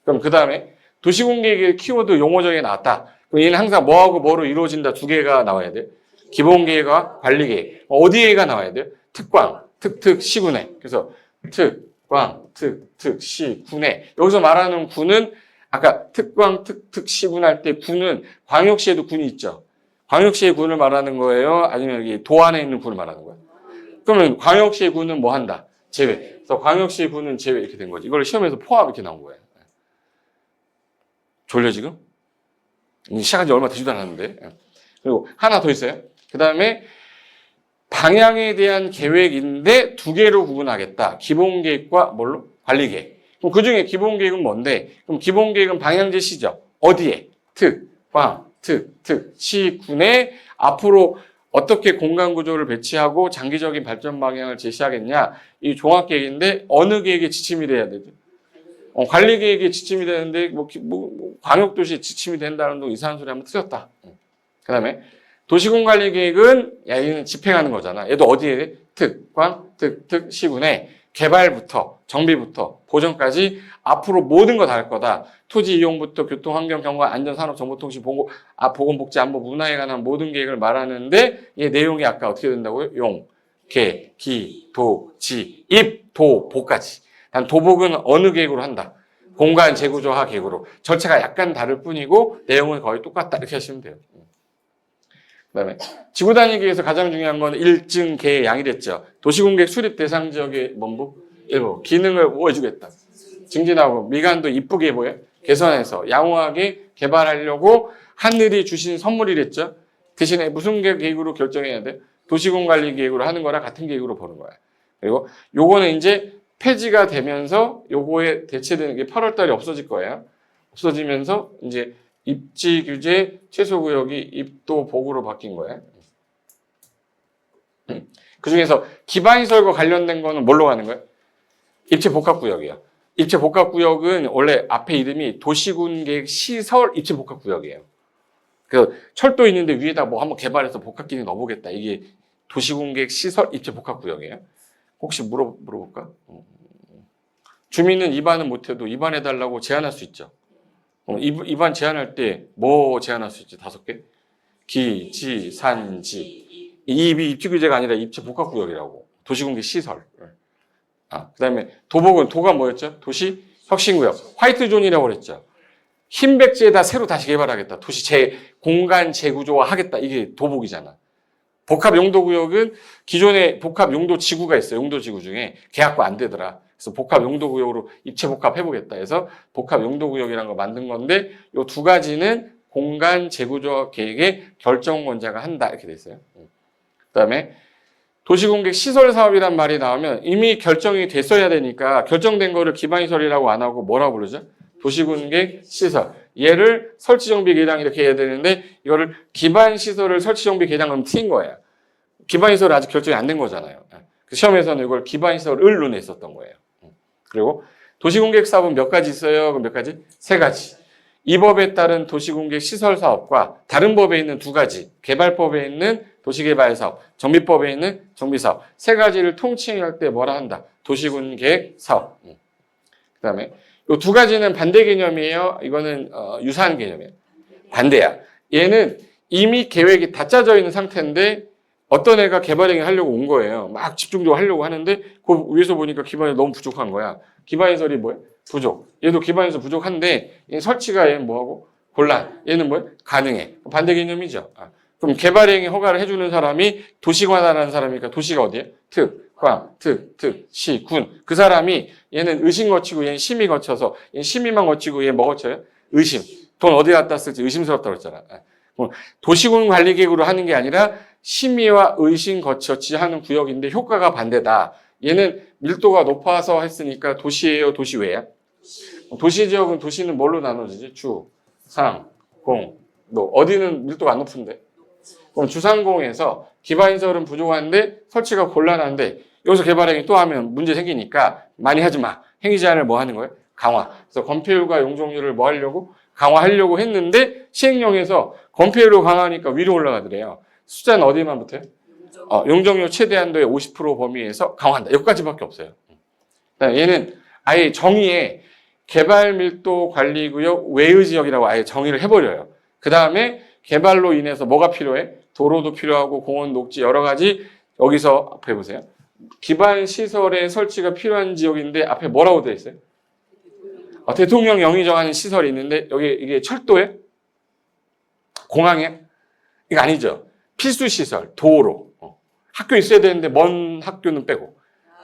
그럼 그 다음에 도시공계획의 키워드 용어정에 나왔다. 그럼 얘는 항상 뭐하고 뭐로 이루어진다 두 개가 나와야 돼. 기본계획과 관리계획. 어디에가 나와야 돼요? 특광, 시군에. 그래서 특광, 시, 군에. 여기서 말하는 군은 아까 특광, 시군 할 때 군은 광역시에도 군이 있죠. 광역시의 군을 말하는 거예요? 아니면 여기 도안에 있는 군을 말하는 거예요? 그러면 광역시의 군은 뭐 한다? 제외. 그래서 광역시의 군은 제외 이렇게 된 거지. 이걸 시험에서 포함 이렇게 나온 거예요. 졸려 지금? 시작한 지 얼마 되지도 않았는데. 그리고 하나 더 있어요. 그 다음에 방향에 대한 계획인데 두 개로 구분하겠다. 기본계획과 뭘로? 관리계획. 그럼 그중에 기본계획은 뭔데? 그럼 기본계획은 방향 제시죠. 어디에? 시군에 앞으로 어떻게 공간 구조를 배치하고 장기적인 발전 방향을 제시하겠냐. 이 종합계획인데 어느 계획에 지침이 돼야 되죠? 관리계획에 지침이 되는데 광역도시에 지침이 된다는 동 이상한 소리 하면 틀렸다. 그 다음에 도시공관리계획은 얘는 집행하는 거잖아. 얘도 어디에 시군에 개발부터 정비부터 보전까지 앞으로 모든 거 다 할 거다. 토지 이용부터 교통, 환경, 경관, 안전, 산업, 정보통신, 보건복지, 안보, 문화에 관한 모든 계획을 말하는데 얘 내용이 아까 어떻게 된다고요? 용, 계, 기, 도, 지, 입, 도, 보까지. 단 도복은 어느 계획으로 한다. 공간 재구조화 계획으로. 절차가 약간 다를 뿐이고 내용은 거의 똑같다. 이렇게 하시면 돼요. 그다음에 지구 단위계획에서 가장 중요한 건 일증, 계, 양이랬죠. 도시공계획 수립 대상 지역의 뭔부? 일부. 기능을 뭐 해주겠다. 증진하고 미관도 이쁘게 뭐예요? 개선해서 양호하게 개발하려고 하늘이 주신 선물이랬죠. 대신에 무슨 계획으로 결정해야 돼? 도시공관리계획으로 하는 거랑 같은 계획으로 보는 거야. 그리고 요거는 이제 폐지가 되면서 요거에 대체되는 게 8월 달에 없어질 거예요. 없어지면서 이제 입지 규제 최소 구역이 입도 복으로 바뀐 거예요. 그 중에서 기반시설과 관련된 거는 뭘로 가는 거예요? 입지 복합구역이요. 입지 복합구역은 원래 앞에 이름이 도시군계획 시설 입지 복합구역이에요. 그 철도 있는데 위에다 뭐 한번 개발해서 복합기능 넣어보겠다. 이게 도시군계획 시설 입지 복합구역이에요. 혹시 물어볼까? 주민은 입안은 못해도 입안해달라고 제안할 수 있죠. 입안 제안할 때 뭐 제안할 수 있지? 5개? 기, 지, 산, 지. 이 입지 규제가 아니라 입지 복합구역이라고. 도시공개 시설. 그다음에 도복은 도가 뭐였죠? 도시 혁신구역. 화이트존이라고 그랬죠. 흰 백지에다 새로 다시 개발하겠다. 도시 공간 재구조화 하겠다. 이게 도복이잖아. 복합용도구역은 기존에 복합용도지구가 있어요. 용도지구 중에 계약과 안 되더라. 그래서 복합용도구역으로 입체 복합해보겠다 해서 복합용도구역이라는 거 만든 건데 이 두 가지는 공간 재구조화 계획의 결정권자가 한다. 이렇게 돼 있어요. 그다음에 도시공개 시설 사업이란 말이 나오면 이미 결정이 됐어야 되니까 결정된 거를 기반시설이라고 안 하고 뭐라고 부르죠? 도시공개 시설. 얘를 설치정비 계량 이렇게 해야 되는데 이거를 기반시설을 설치정비 계량하면 T인 거예요. 기반시설은 아직 결정이 안 된 거잖아요. 시험에서는 이걸 기반시설을 눈에 있었던 거예요. 그리고 도시공개 사업은 몇 가지 있어요? 그럼 몇 가지? 세 가지. 이 법에 따른 도시공개 시설 사업과 다른 법에 있는 두 가지, 개발법에 있는 도시개발사업, 정비법에 있는 정비사업 세 가지를 통칭할 때 뭐라 한다? 도시군계획 사업. 그다음에 이 두 가지는 반대 개념이에요. 이거는 유사한 개념이에요. 반대야. 얘는 이미 계획이 다 짜져 있는 상태인데 어떤 애가 개발행위 하려고 온 거예요. 막 집중적으로 하려고 하는데 그 위에서 보니까 기반이 너무 부족한 거야. 기반시설이 뭐예요? 부족. 얘도 기반시설 부족한데 얘는 설치가 얘는 뭐하고? 곤란. 얘는 뭐예요? 가능해. 반대 개념이죠. 그럼 개발행위 허가를 해주는 사람이 도시관하라는 사람이니까 도시가 어디예요? 시, 군. 그 사람이 얘는 의심 거치고 얘는 심의 거쳐서 얘는 심의만 거치고 얘는 뭐 거쳐요? 의심. 돈 어디 갖다 쓸지 의심스럽다고 그랬잖아. 도시군 관리계획으로 하는 게 아니라 심의와 의심 거쳐 지하는 구역인데 효과가 반대다. 얘는 밀도가 높아서 했으니까 도시예요? 도시외야? 도시지역은 도시는 뭘로 나눠지지? 주, 상, 공, 노. 어디는 밀도가 안 높은데? 그럼 주상공에서 기반시설은 부족한데 설치가 곤란한데 여기서 개발행위 또 하면 문제 생기니까 많이 하지 마. 행위 제한을 뭐 하는 거예요? 강화. 그래서 건폐율과 용적률을 뭐 하려고? 강화하려고 했는데 시행령에서 건폐율을 강화하니까 위로 올라가더래요. 숫자는 어디만 붙어요? 용적률 최대 한도의 50% 범위에서 강화한다. 여기까지밖에 없어요. 얘는 아예 정의에 개발 밀도 관리구역 외의 지역이라고 아예 정의를 해버려요. 그 다음에 개발로 인해서 뭐가 필요해? 도로도 필요하고 공원, 녹지 여러 가지 여기서 앞에 보세요. 기반 시설의 설치가 필요한 지역인데 앞에 뭐라고 되어 있어요? 대통령 영이 정하는 시설이 있는데 여기 이게 철도에? 공항에? 이거 아니죠. 필수 시설, 도로. 학교 있어야 되는데 먼 학교는 빼고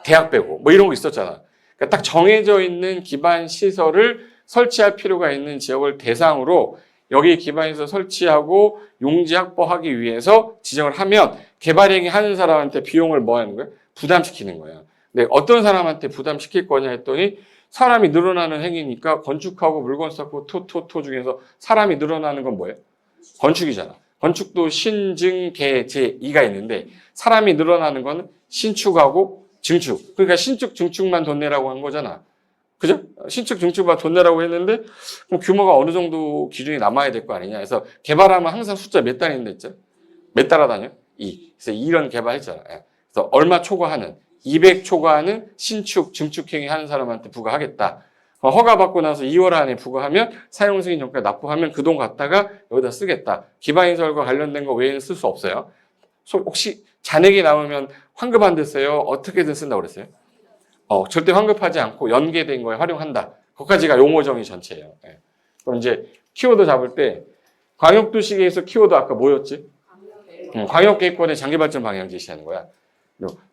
대학 빼고 뭐 이런 거 있었잖아. 그러니까 딱 정해져 있는 기반 시설을 설치할 필요가 있는 지역을 대상으로 여기 기반시설 설치하고 용지 확보하기 위해서 지정을 하면 개발행위 하는 사람한테 비용을 뭐 하는 거예요? 부담시키는 거예요. 근데 어떤 사람한테 부담시킬 거냐 했더니 사람이 늘어나는 행위니까 건축하고 물건 쌓고 토 중에서 사람이 늘어나는 건 뭐예요? 건축이잖아. 건축도 신증, 개, 제, 이가 있는데 사람이 늘어나는 건 신축하고 증축. 그러니까 신축, 증축만 돈 내라고 한 거잖아. 그죠? 신축, 증축만 돈 내라고 했는데 그럼 규모가 어느 정도 기준이 남아야 될 거 아니냐. 그래서 개발하면 항상 숫자 몇 단인데 있죠? 몇 따라다녀? 2. 그래서 이런 개발했잖아. 그래서 얼마 초과하는 200 초과하는 신축, 증축 행위 하는 사람한테 부과하겠다. 허가받고 나서 2월 안에 부과하면 사용 승인 전까지 납부하면 그 돈 갖다가 여기다 쓰겠다. 기반시설과 관련된 거 외에는 쓸 수 없어요. 혹시 잔액이 남으면 환급 안 됐어요? 어떻게든 쓴다고 그랬어요? 절대 환급하지 않고 연계된 거에 활용한다. 거기까지가 용어 정의 전체예요. 그럼 이제 키워드 잡을 때 광역도시계획에서 키워드 아까 뭐였지? 광역계획권의 장기발전 방향 제시하는 거야.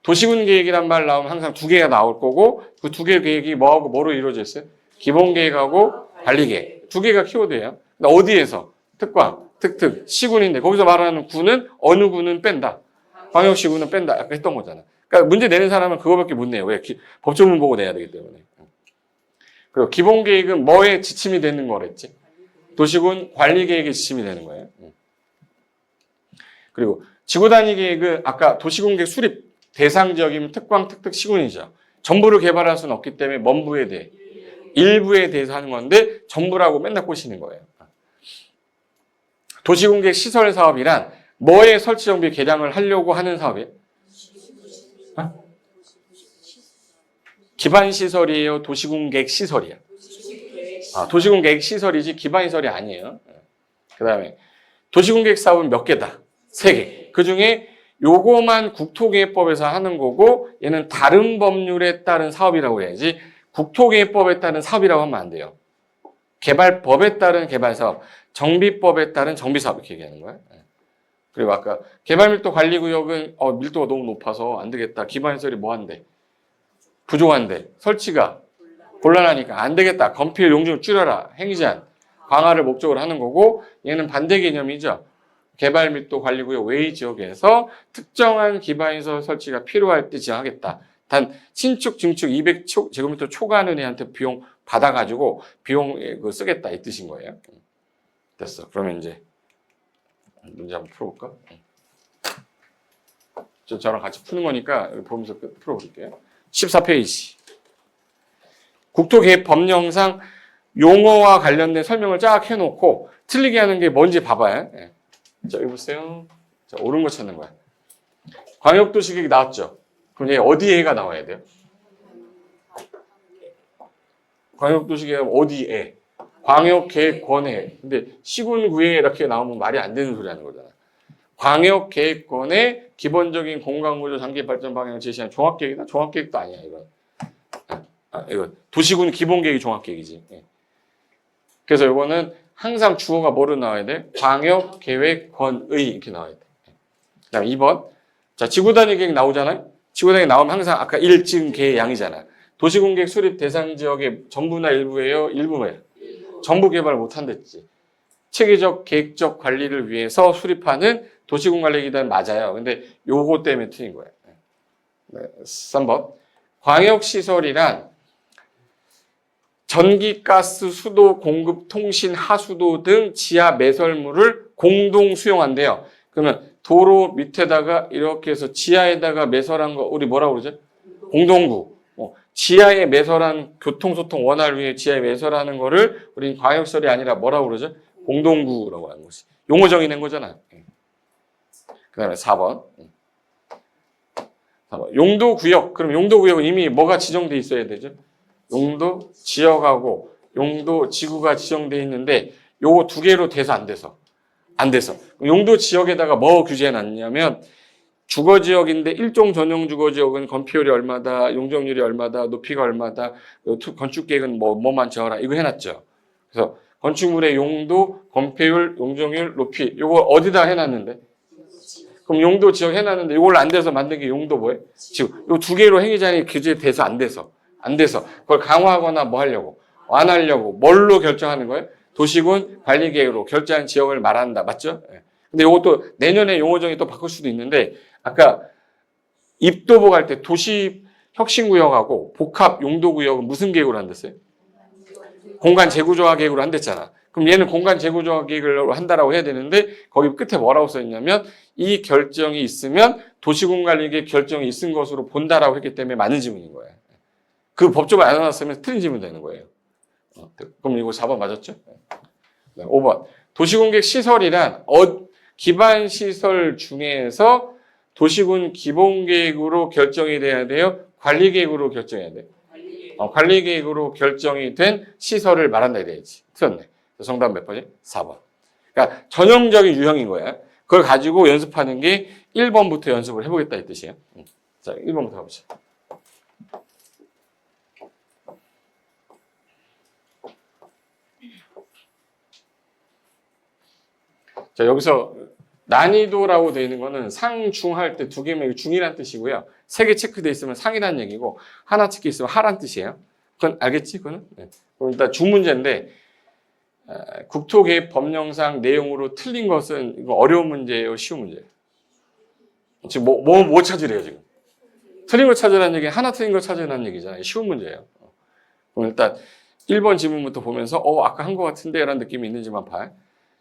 도시군 계획이란 말 나오면 항상 두 개가 나올 거고 그 두 개 계획이 뭐하고 뭐로 이루어져 있어요? 기본계획하고 관리계획. 두 개가 키워드예요. 근데 어디에서? 특광, 특특, 시군인데 거기서 말하는 군은 어느 군은 뺀다. 광역시군은 뺀다. 아까 했던 거잖아. 그러니까 문제 내는 사람은 그거밖에 못 내요. 왜? 법조문 보고 내야 되기 때문에. 그리고 기본계획은 뭐에 지침이 되는 거랬지? 도시군 관리계획에 지침이 되는 거예요. 그리고 지구단위 계획은 아까 도시공계획 수립 대상지역이면 특광, 특특, 시군이죠. 전부를 개발할 수는 없기 때문에 뭔 부에 대해? 일부에 대해서 하는 건데 전부라고 맨날 꼬시는 거예요. 도시공계획 시설 사업이란 뭐에 설치 정비 개량을 하려고 하는 사업이에요? 기반시설이에요? 도시공계획 시설이야? 도시공계획 시설이지 기반시설이 아니에요. 그 다음에 도시공계획 사업은 몇 개다? 3개. 그 중에 요거만 국토계획법에서 하는 거고 얘는 다른 법률에 따른 사업이라고 해야지 국토계획법에 따른 사업이라고 하면 안 돼요. 개발법에 따른 개발사업, 정비법에 따른 정비사업 이렇게 얘기하는 거예요. 그리고 아까 개발밀도관리구역은 밀도가 너무 높아서 안 되겠다. 기반시설이 뭐 한대? 부족한데 설치가 곤란하니까 안 되겠다. 건폐율 용적을 줄여라. 행제한 강화를 목적으로 하는 거고 얘는 반대 개념이죠. 개발밀도관리구역 외의 지역에서 특정한 기반시설 설치가 필요할 때 지정하겠다. 단 신축, 증축 200제곱미터 초과하는 애한테 비용 받아가지고 비용 쓰겠다 이 뜻인 거예요. 됐어. 그러면 이제 문제 한번 풀어볼까? 저랑 같이 푸는 거니까 보면서 풀어볼게요. 14페이지. 국토계획 법령상 용어와 관련된 설명을 쫙 해놓고 틀리게 하는 게 뭔지 봐봐요. 자, 여기 보세요. 자, 옳은 거 찾는 거야. 광역도시계획이 나왔죠? 그럼 얘 어디에가 나와야 돼요? 광역도시계획 어디에? 광역계획권에. 근데 시군구에 이렇게 나오면 말이 안 되는 소리 하는 거잖아. 광역계획권의 기본적인 공간구조 장기발전 방향을 제시한 종합계획이다? 종합계획도 아니야, 이건. 이건 도시군 기본계획이 종합계획이지. 그래서 이거는 항상 주어가 뭐로 나와야 돼? 광역계획권의 이렇게 나와야 돼. 그 다음에 2번. 자, 지구단위 계획 나오잖아요? 지구단위 나오면 항상 아까 1층 계양이잖아. 도시공계획 수립 대상 지역의 전부나 일부예요? 일부예요? 전부 개발 못 한댔지. 체계적 계획적 관리를 위해서 수립하는 도시공관리기관 맞아요. 근데 요거 때문에 틀린 거예요. 3번. 광역시설이란 전기, 가스, 수도, 공급, 통신, 하수도 등 지하 매설물을 공동 수용한대요. 그러면 도로 밑에다가 이렇게 해서 지하에다가 매설한 거 우리 뭐라고 그러죠? 공동구. 지하에 매설한 교통소통 원활 위해 지하에 매설하는 거를 우리는 광역시설이 아니라 뭐라고 그러죠? 공동구라고 하는 것이. 용어 정의낸 거잖아. 그 다음에 4번. 용도구역. 그럼 용도구역은 이미 뭐가 지정돼 있어야 되죠? 용도 지역하고 용도 지구가 지정돼 있는데 요거 두 개로 돼서 안 돼서. 용도 지역에다가 뭐 규제해 놨냐면 주거지역인데 일종 전용 주거지역은 건폐율이 얼마다, 용적률이 얼마다, 높이가 얼마다, 건축계획은 뭐만 정하라 이거 해놨죠. 그래서 건축물의 용도, 건폐율, 용적률, 높이 요거 어디다 해놨는데? 그럼 용도 지역 해놨는데 이걸 안 돼서 만든 게 용도 뭐예요? 지금 요 두 개로 행위자니 규제돼서 안 돼서 그걸 강화하거나 뭐 하려고 완화하려고 뭘로 결정하는 거예요? 도시군 관리계획으로 결정한 지역을 말한다. 맞죠? 근데 이것도 내년에 용어정의 또 바꿀 수도 있는데 아까 입도복 할 때 도시 혁신구역하고 복합 용도구역은 무슨 계획으로 한댔어요? 공간 재구조화 계획으로 한댔잖아. 그럼 얘는 공간 재구조화 계획을 한다라고 해야 되는데 거기 끝에 뭐라고 써있냐면 이 결정이 있으면 도시군관리계획 결정이 있은 것으로 본다라고 했기 때문에 맞는 지문인 거예요. 그 법조문 안 해놨으면 틀린 지문 되는 거예요. 그럼 이거 4번 맞았죠? 5번. 도시공계획 시설이란 기반시설 중에서 도시군 기본계획으로 결정이 돼야 돼요? 관리계획으로 결정해야 돼요? 관리계획으로 결정이 된 시설을 말한다 이래야지. 틀렸네. 정답 몇 번이요? 4번. 그러니까 전형적인 유형인 거야. 그걸 가지고 연습하는 게 1번부터 연습을 해보겠다 이 뜻이에요. 자, 1번부터 가보자. 자, 여기서 난이도라고 되어 있는 거는 상, 중 할 때 두 개면 중이란 뜻이고요. 세 개 체크되어 있으면 상이란 얘기고 하나 체크 있으면 하란 뜻이에요. 그건 알겠지? 그거는? 네. 그럼 일단 중 문제인데 국토계획 법령상 내용으로 틀린 것은 이거 어려운 문제예요? 쉬운 문제예요? 지금 뭐 찾으래요 지금? 틀린 거 찾으라는 얘기는 하나 틀린 거 찾으라는 얘기잖아요. 쉬운 문제예요. 그럼 일단 1번 지문부터 보면서 아까 한 거 같은데 라는 느낌이 있는지만 봐요.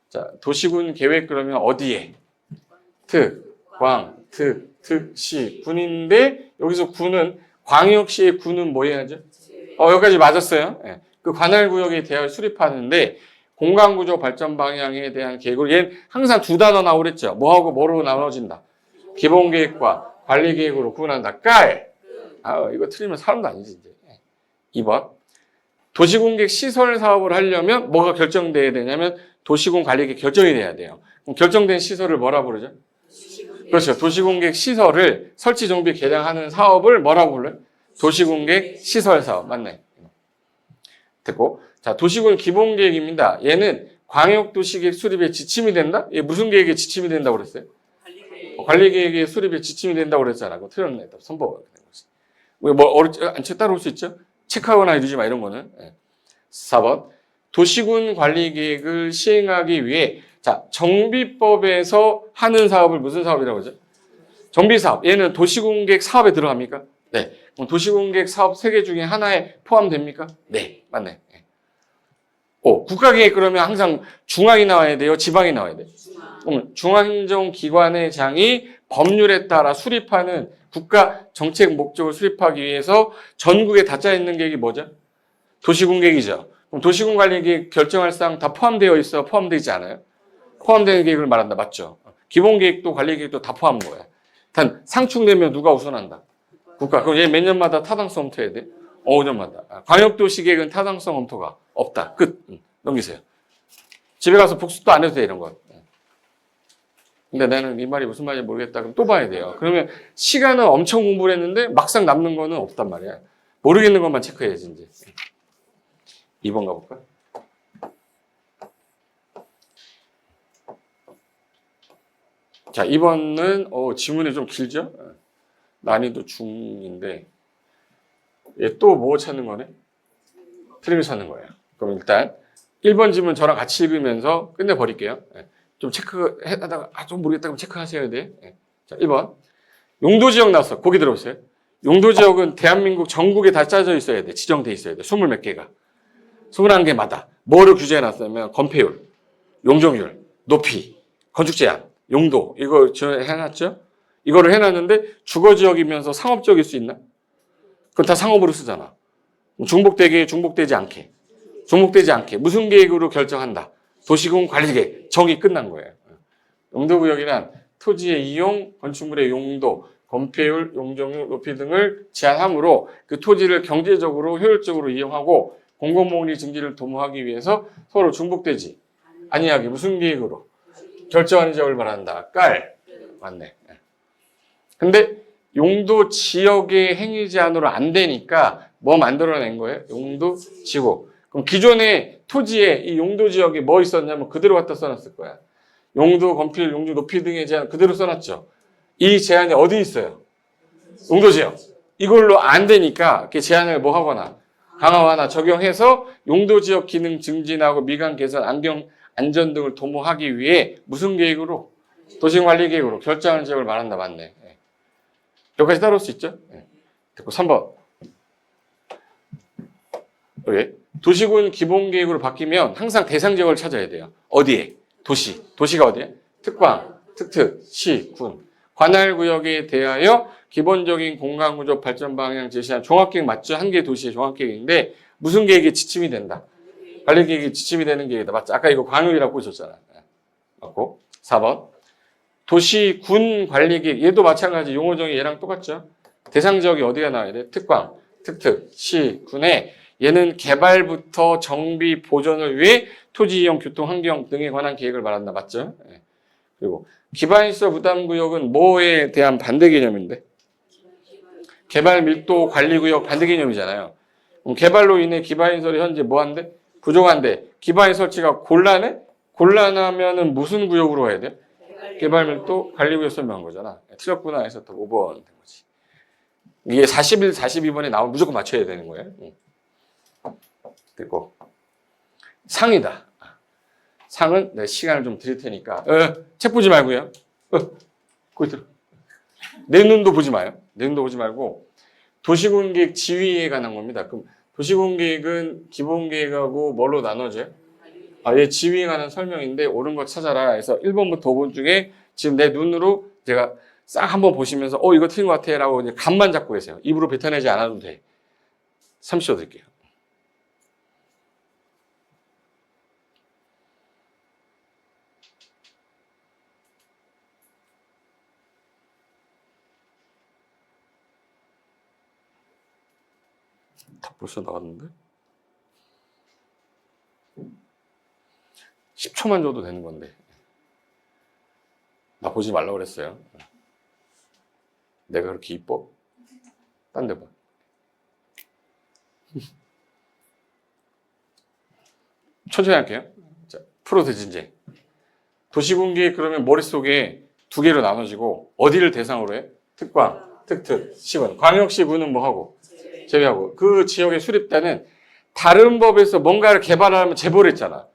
자, 도시군 계획 그러면 어디에? 시, 군인데 여기서 군은 광역시의 군은 뭐 해야죠? 여기까지 맞았어요. 네. 그 관할구역에 대하여 수립하는데 공간구조 발전 방향에 대한 계획으로 얘는 항상 두 단어 나오랬죠. 뭐하고 뭐로 나눠진다. 기본계획과 관리계획으로 구분한다. 이거 틀리면 사람도 아니지 이제. 2번. 도시공계획 시설 사업을 하려면 뭐가 결정돼야 되냐면 도시군 관리계획 결정이 돼야 돼요. 그럼 결정된 시설을 뭐라 부르죠? 그렇죠. 도시공객 시설을 설치 정비 개량하는 사업을 뭐라고 불러요? 도시공객 시설 사업. 맞네. 됐고. 자, 도시군 기본계획입니다. 얘는 광역도시계획 수립에 지침이 된다? 얘 무슨 계획에 지침이 된다고 그랬어요? 관리계획의 수립에 지침이 된다고 그랬잖아. 그거 틀렸네. 선보가 되는 거지. 안 따라올 수 있죠? 체크하거나 이러지 마, 이런 거는. 4번. 도시군 관리계획을 시행하기 위해, 자, 정비법에서 하는 사업을 무슨 사업이라고 하죠? 정비사업. 얘는 도시공객 사업에 들어갑니까? 네. 그럼 도시공객 사업 3개 중에 하나에 포함됩니까? 네. 맞네. 국가계획 그러면 항상 중앙이 나와야 돼요? 지방이 나와야 돼요? 그럼 중앙행정기관의 장이 법률에 따라 수립하는 국가 정책 목적을 수립하기 위해서 전국에 다 짜있는 계획이 뭐죠? 도시군계획이죠. 그럼 도시군관리계획 결정할 사항 다 포함되어 있어? 포함되지 않아요? 포함되는 계획을 말한다. 맞죠? 기본계획도 관리계획도 다 포함한 거야. 단 상충되면 누가 우선한다? 국가. 그럼 얘 몇 년마다 타당성 검토해야 돼? 5년마다. 광역도시계획은 타당성 검토가 없다. 끝. 넘기세요. 집에 가서 복습도 안 해도 돼, 이런 건. 근데 나는 이 말이 무슨 말인지 모르겠다. 그럼 또 봐야 돼요. 그러면 시간은 엄청 공부를 했는데 막상 남는 거는 없단 말이야. 모르겠는 것만 체크해야지, 이제. 2번 가볼까? 자, 2번은, 지문이 좀 길죠? 난이도 중인데, 얘 또 뭐 찾는 거네? 틀림을 찾는 거예요. 그럼 일단 1번 지문 저랑 같이 읽으면서 끝내버릴게요. 좀 체크하다가 좀 모르겠다 그럼 체크하셔야 돼. 자, 1번 용도지역 나왔어. 거기 들어보세요. 용도지역은 대한민국 전국에 다 짜져 있어야 돼. 지정돼 있어야 돼. 20몇 개가. 21개마다 뭐를 규제해놨냐면 건폐율, 용적률, 높이, 건축제한, 용도 이거 해놨죠? 이거를 해놨는데 주거지역이면서 상업지역일 수 있나? 그건 다 상업으로 쓰잖아. 중복되게 중복되지 않게. 중복되지 않게. 무슨 계획으로 결정한다. 도시군 관리계획. 정의 끝난 거예요. 용도구역이란 토지의 이용, 건축물의 용도, 건폐율, 용적률, 높이 등을 제한함으로 그 토지를 경제적으로 효율적으로 이용하고 공공복리 증진을 도모하기 위해서 서로 중복되지 아니하게 무슨 계획으로 결정하는 지역을 말한다. 깔. 맞네. 근데 용도 지역의 행위 제한으로 안 되니까 뭐 만들어낸 거예요? 용도 지구. 그럼 기존의 토지에 이 용도 지역에 뭐 있었냐면 그대로 갖다 써놨을 거야. 용도, 건폐율, 용적, 높이 등의 제한 그대로 써놨죠. 이 제한이 어디 있어요? 용도 지역. 이걸로 안 되니까 이렇게 제한을 뭐 하거나 강화하나 적용해서 용도 지역 기능 증진하고 미관 개선, 안전 등을 도모하기 위해 무슨 계획으로? 도시관리 계획으로 결정하는 지역을 말한다. 맞네. 여기까지 따라올 수 있죠? 됐고 3번. 여기 도시군 기본계획으로 바뀌면 항상 대상 지역을 찾아야 돼요. 어디에? 도시. 도시가 어디에? 특광, 특특, 시, 군. 관할 구역에 대하여 기본적인 공간구조 발전 방향 제시한 종합계획 맞죠? 한 개 도시의 종합계획인데 무슨 계획에 지침이 된다? 관리계획에 지침이 되는 계획이다. 맞죠? 아까 이거 광역이라고 보셨잖아. 맞고 4번. 도시 군 관리계획 얘도 마찬가지 용어정의 얘랑 똑같죠. 대상 지역이 어디가 나와야 돼? 특광, 특특, 시, 군에 얘는 개발부터 정비, 보존을 위해 토지 이용, 교통, 환경 등에 관한 계획을 말한다. 맞죠? 그리고 기반시설 부담구역은 뭐에 대한 반대 개념인데? 개발 밀도 관리구역 반대 개념이잖아요. 개발로 인해 기반시설이 현재 뭐한데? 부족한데 기반시 설치가 곤란해? 곤란하면은 무슨 구역으로 해야 돼? 개발밀도 관리구역 설명한 거잖아. 틀렸구나 해서 또 5번 된 거지. 이게 41, 42번에 나오면 무조건 맞춰야 되는 거예요. 그리고 상이다. 상은 내가 시간을 좀 드릴 테니까 책 보지 말고요. 거기 들어. 내 눈도 보지 마요. 내 눈도 보지 말고 도시군계획 지휘에 관한 겁니다. 그럼 도시군계획은 기본계획하고 뭘로 나눠져요? 얘 지휘에 관한 설명인데 옳은 거 찾아라 해서 1번부터 5번 중에 지금 내 눈으로 제가 싹 한번 보시면서 이거 틀린 것 같아 라고 이제 감만 잡고 계세요. 입으로 뱉어내지 않아도 돼. 30초 드릴게요. 다 벌써 나왔는데? 10초만 줘도 되는 건데. 나 보지 말라고 그랬어요. 내가 그렇게 이뻐? 딴 데 봐. 천천히 할게요. 자, 풀어드지 이제. 도시군계획 그러면 머릿속에 두 개로 나눠지고 어디를 대상으로 해? 특광, 특특, 시군. 광역시군은 뭐 하고? 제외하고. 그 지역의 수립단은 다른 법에서 뭔가를 개발하면 제보를 했잖아.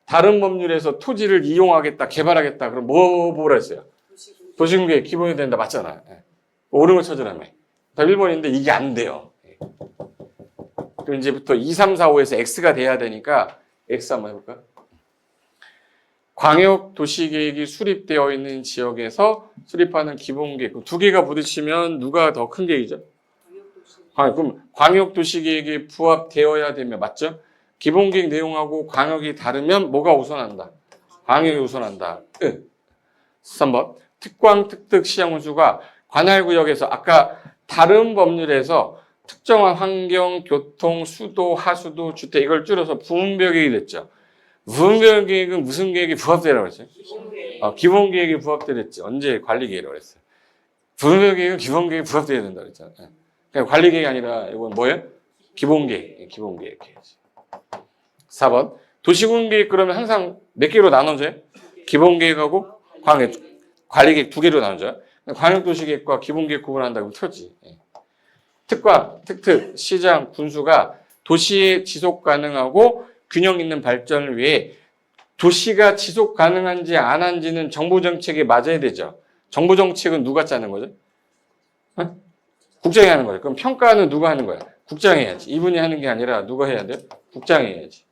다른 법률에서 토지를 이용하겠다, 개발하겠다. 그럼 뭐라 했어요? 도시군계획 기본이 된다. 맞잖아. 옳은 걸 찾으라며. 다 1번인데 이게 안 돼요. 그럼 이제부터 2, 3, 4, 5에서 X가 돼야 되니까 X 한번 해볼까? 광역도시계획이 수립되어 있는 지역에서 수립하는 기본계획. 두 개가 부딪히면 누가 더 큰 계획이죠? 그럼 광역도시계획에 부합되어야 되면 맞죠? 기본계획 내용하고 광역이 다르면 뭐가 우선한다? 광역이 우선한다. 3번 특광, 특특 시행원수가 관할구역에서 아까 다른 법률에서 특정한 환경, 교통, 수도, 하수도, 주택 이걸 줄여서 부분별계획이 됐죠. 부분별계획은 무슨 계획이 부합되라고 했어요? 기본계획이 부합되랬지. 언제 관리계획이라고 했어요? 부분별계획은 기본계획이 부합돼야 된다고 그랬잖아요. 그냥 관리계획이 아니라 이건 뭐예요? 기본계획. 기본계획. 4번 도시군계획 그러면 항상 몇 개로 나눠져요? 기본계획하고 관리계획 두 개로 나눠져요. 광역도시계획과 기본계획 구분한다고 틀었지. 특광, 특특, 시장, 군수가 도시의 지속 가능하고 균형 있는 발전을 위해 도시가 지속 가능한지 안 한지는 정부 정책에 맞아야 되죠. 정부 정책은 누가 짜는 거죠? 국장이 하는 거죠. 그럼 평가는 누가 하는 거야? 국장이 해야지. 이분이 하는 게 아니라 누가 해야 돼요? 국장이 해야지.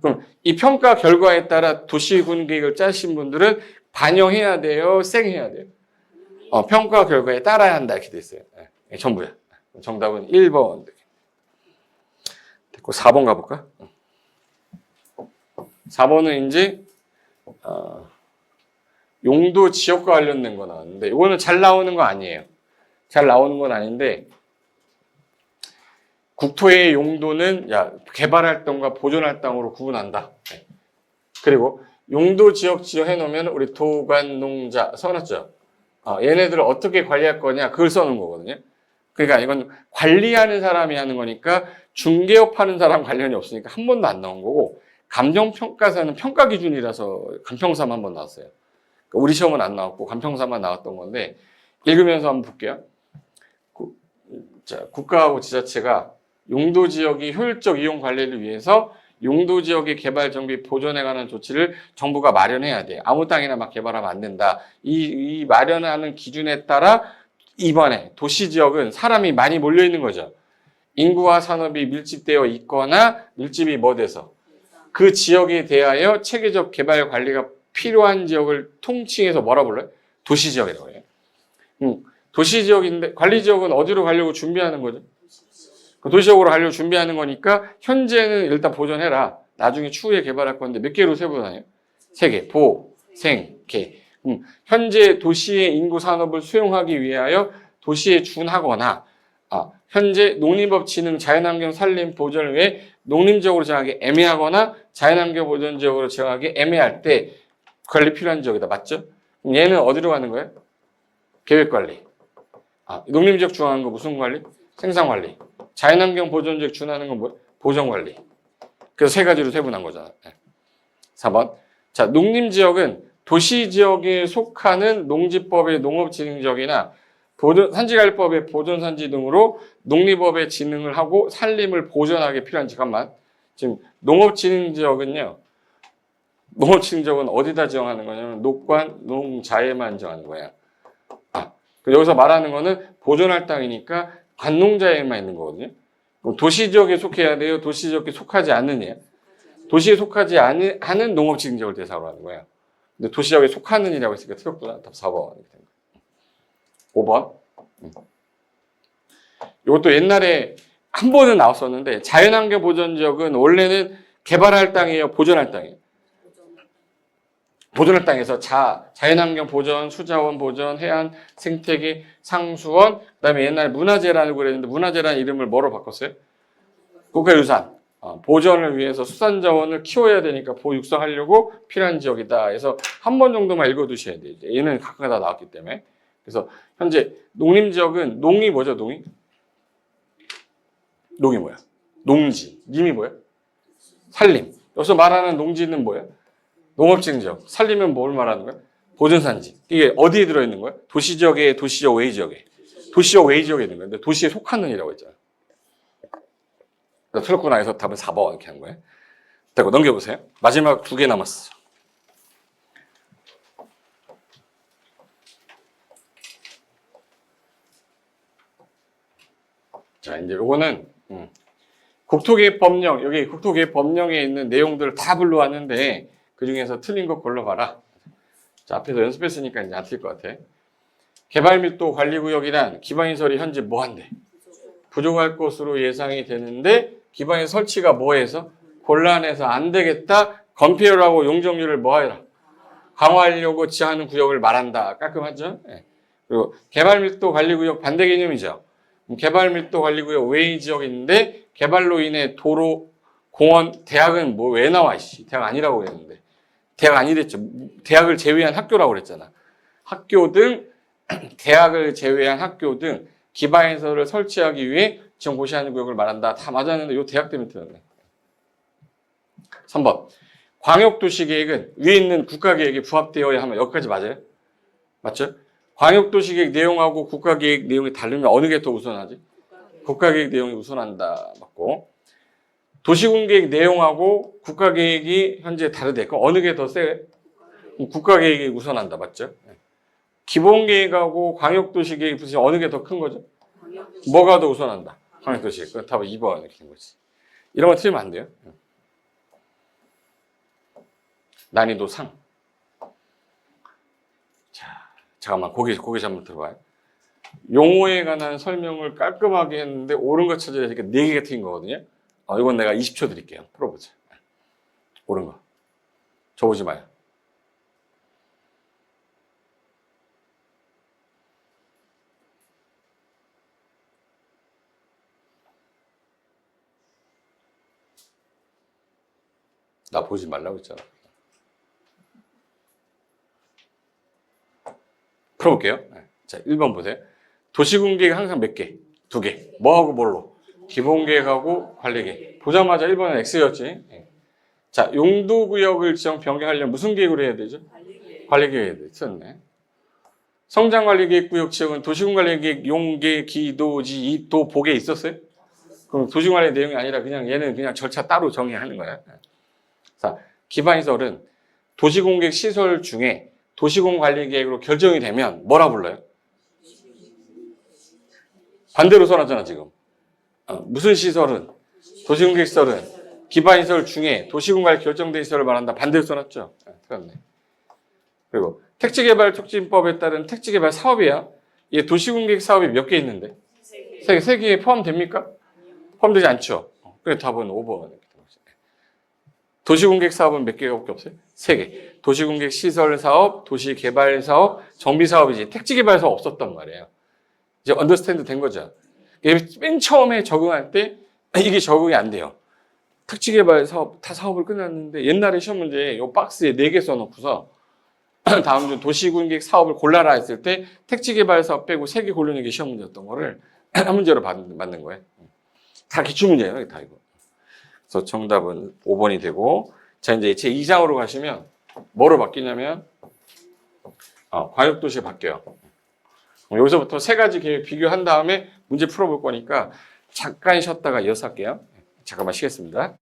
그럼 이 평가 결과에 따라 도시군 계획을 짜신 분들은 반영해야 돼요? 쌩해야 돼요? 평가 결과에 따라야 한다 이렇게 돼 있어요. 전부야. 정답은 1번. 됐고 4번 가볼까? 4번은 이제 용도 지역과 관련된 거 나왔는데 이거는 잘 나오는 거 아니에요. 잘 나오는 건 아닌데 국토의 용도는 개발할 땅과 보존할 땅으로 구분한다. 그리고 용도 지역 지정해 놓으면 우리 도관 농자 써놨죠. 얘네들을 어떻게 관리할 거냐 그걸 써놓은 거거든요. 그러니까 이건 관리하는 사람이 하는 거니까 중개업 하는 사람 관련이 없으니까 한 번도 안 나온 거고 감정평가사는 평가 기준이라서 감평사만 한 번 나왔어요. 그러니까 우리 시험은 안 나왔고 감평사만 나왔던 건데 읽으면서 한번 볼게요. 국가하고 지자체가 용도지역이 효율적 이용 관리를 위해서 용도지역의 개발 정비 보존에 관한 조치를 정부가 마련해야 돼. 아무 땅이나 막 개발하면 안 된다. 이 마련하는 기준에 따라 이번에 도시지역은 사람이 많이 몰려 있는 거죠. 인구와 산업이 밀집되어 있거나 밀집이 뭐 돼서 그 지역에 대하여 체계적 개발 관리가 필요한 지역을 통칭해서 뭐라 불러요? 도시지역이라고 해요. 도시지역인데 관리지역은 어디로 가려고 준비하는 거죠? 그 도시적으로 가려고 준비하는 거니까 현재는 일단 보존해라. 나중에 추후에 개발할 건데 몇 개로 세분하나요? 3개. 보, 생, 개. 현재 도시의 인구 산업을 수용하기 위하여 도시에 준하거나 현재 농림법 진흥 자연환경 산림 보존을 위해 농림지역으로 정하기 애매하거나 자연환경 보존 지역으로 정하기 애매할 때 관리 필요한 지역이다. 맞죠? 그럼 얘는 어디로 가는 거예요? 계획관리. 농림지역 준하는 거 무슨 관리? 생산관리. 자연환경 보존지역 준하는 건 뭐야? 보존관리. 그래서 세 가지로 세분한 거잖아. 4번. 자, 농림지역은 도시지역에 속하는 농지법의 농업진흥지역이나 산지관리법의 보존산지 등으로 농림법의 진흥을 하고 산림을 보존하기 필요한 지역만. 지금 농업진흥지역은요. 농업진흥지역은 어디다 지정하는 거냐면 녹관, 농자에만 지정하는 거야. 여기서 말하는 거는 보존할 땅이니까 관농자에만 있는 거거든요. 그럼 도시지역에 속해야 돼요? 도시지역에 속하지 않느냐? 도시에 속하지 않은 농업진흥지역을 대상으로 하는 거예요. 근데 도시지역에 속하는 이라고 했으니까 틀렸구나. 답 4번. 5번. 이것도 옛날에 한 번은 나왔었는데 자연환경 보존지역은 원래는 개발할 땅이에요? 보존할 땅이에요? 보존할 땅에서 자연환경 보존, 수자원 보존, 해안 생태계 상수원, 그다음에 옛날에 문화재라고 그랬는데 문화재라는 이름을 뭐로 바꿨어요? 국가유산. 보존을 위해서 수산자원을 키워야 되니까 보육성하려고 필요한 지역이다. 그래서 한 번 정도만 읽어두셔야 돼요. 얘는 각각 다 나왔기 때문에. 그래서 현재 농림지역은 농이 뭐죠? 농이? 농이 뭐야? 농지. 님이 뭐야? 산림. 여기서 말하는 농지는 뭐야? 농업지역. 산림은 뭘 말하는 거야? 보존산지. 이게 어디에 들어있는 거야? 도시지역에, 도시지역 외 지역에. 도시지역 외 지역에 있는 거야. 근데 도시에 속하는 이라고 했잖아. 틀렸구나 해서 답은 4번 이렇게 한 거예요. 됐고 넘겨보세요. 마지막 2개 남았어. 자, 이제 요거는 국토개혁법령, 여기 국토개혁법령에 있는 내용들을 다 불러왔는데 그 중에서 틀린 거 골라봐라. 자, 앞에서 연습했으니까 이제 안 틀릴 것 같아. 개발밀도 관리구역이란 기반시설이 현재 뭐 한대? 부족할 것으로 예상이 되는데 기반의 설치가 뭐해서? 곤란해서 안 되겠다. 건폐율하고 용적률을 뭐 해라? 강화하려고 지하하는 구역을 말한다. 깔끔하죠? 네. 그리고 개발밀도 관리구역 반대 개념이죠. 개발밀도 관리구역 외의 지역인데 개발로 인해 도로, 공원, 대학은 뭐 왜 나와? 대학 아니라고 그랬는데. 대학 아니랬죠. 대학을 제외한 학교라고 그랬잖아. 학교 등 대학을 제외한 학교 등 기반시설을 설치하기 위해 지금 고시하는 구역을 말한다. 다 맞았는데 요 대학 때문에 틀렸네. 3번. 광역도시계획은 위에 있는 국가계획에 부합되어야 하면 여기까지 맞아요? 맞죠? 광역도시계획 내용하고 국가계획 내용이 다르면 어느 게 더 우선하지? 국가계획 내용이 우선한다. 맞고. 도시군계획 내용하고 국가계획이 현재 다르대. 그럼 어느 게 더 세? 국가계획이 우선한다. 맞죠? 기본계획하고 광역도시계획 부시 어느 게 더 큰 거죠? 뭐가 더 우선한다? 광역도시계획. 그럼 답은 2번 이렇게 된 거지. 이런 거 틀리면 안 돼요. 난이도 상. 자, 잠깐만 고개 한번 들어봐요. 용어에 관한 설명을 깔끔하게 했는데 옳은 거 찾아야 되니까 4개가 틀린 거거든요. 이건 내가 20초 드릴게요. 풀어보자. 옳은 거. 줘보지 마요. 나 보지 말라고 했잖아. 풀어볼게요. 자, 1번 보세요. 도시군계획 항상 몇 개? 2개. 뭐하고 뭘로? 기본계획하고 관리계획. 보자마자 1번은 X였지. 자, 용도구역을 지정 변경하려면 무슨 계획으로 해야 되죠? 관리계획. 썼네. 성장관리계획구역 지역은 도시군관리계획, 용계, 기도지, 입도, 복에 있었어요? 그럼 도시군관리 내용이 아니라 그냥 얘는 그냥 절차 따로 정의하는 거야. 자, 기반시설은 도시공계획 시설 중에 도시공관리계획으로 결정이 되면 뭐라 불러요? 반대로 써놨잖아 지금. 무슨 시설은? 도시공계획 시설은 기반시설 중에 도시공관리 결정된 시설을 말한다. 반대로 써놨죠. 틀렸네. 그리고 택지개발촉진법에 따른 택지개발 사업이야. 이게 도시공계획 사업이 몇 개 있는데? 3개에 포함됩니까? 포함되지 않죠. 그래서 답은 5번. 도시공계획 사업은 몇 개밖에 없어요? 3개. 도시공계획 시설 사업, 도시개발 사업, 정비 사업이지. 택지개발 사업 없었단 말이에요. 이제 언더스탠드 된 거죠. 맨 처음에 적응할 때 이게 적응이 안 돼요. 택지개발 사업 다 사업을 끝났는데 옛날에 시험 문제에 이 박스에 4개 써놓고서 다음 주 도시공계획 사업을 골라라 했을 때 택지개발 사업 빼고 3개 고르는 게 시험 문제였던 거를 한 문제로 맞는 거예요. 다 기출문제예요, 다 이거. 그래서 정답은 5번이 되고, 자, 이제 제 2장으로 가시면 뭐로 바뀌냐면 광역도시가 바뀌어요. 여기서부터 3가지 계획 비교한 다음에 문제 풀어볼 거니까 잠깐 쉬었다가 이어서 할게요. 잠깐만 쉬겠습니다.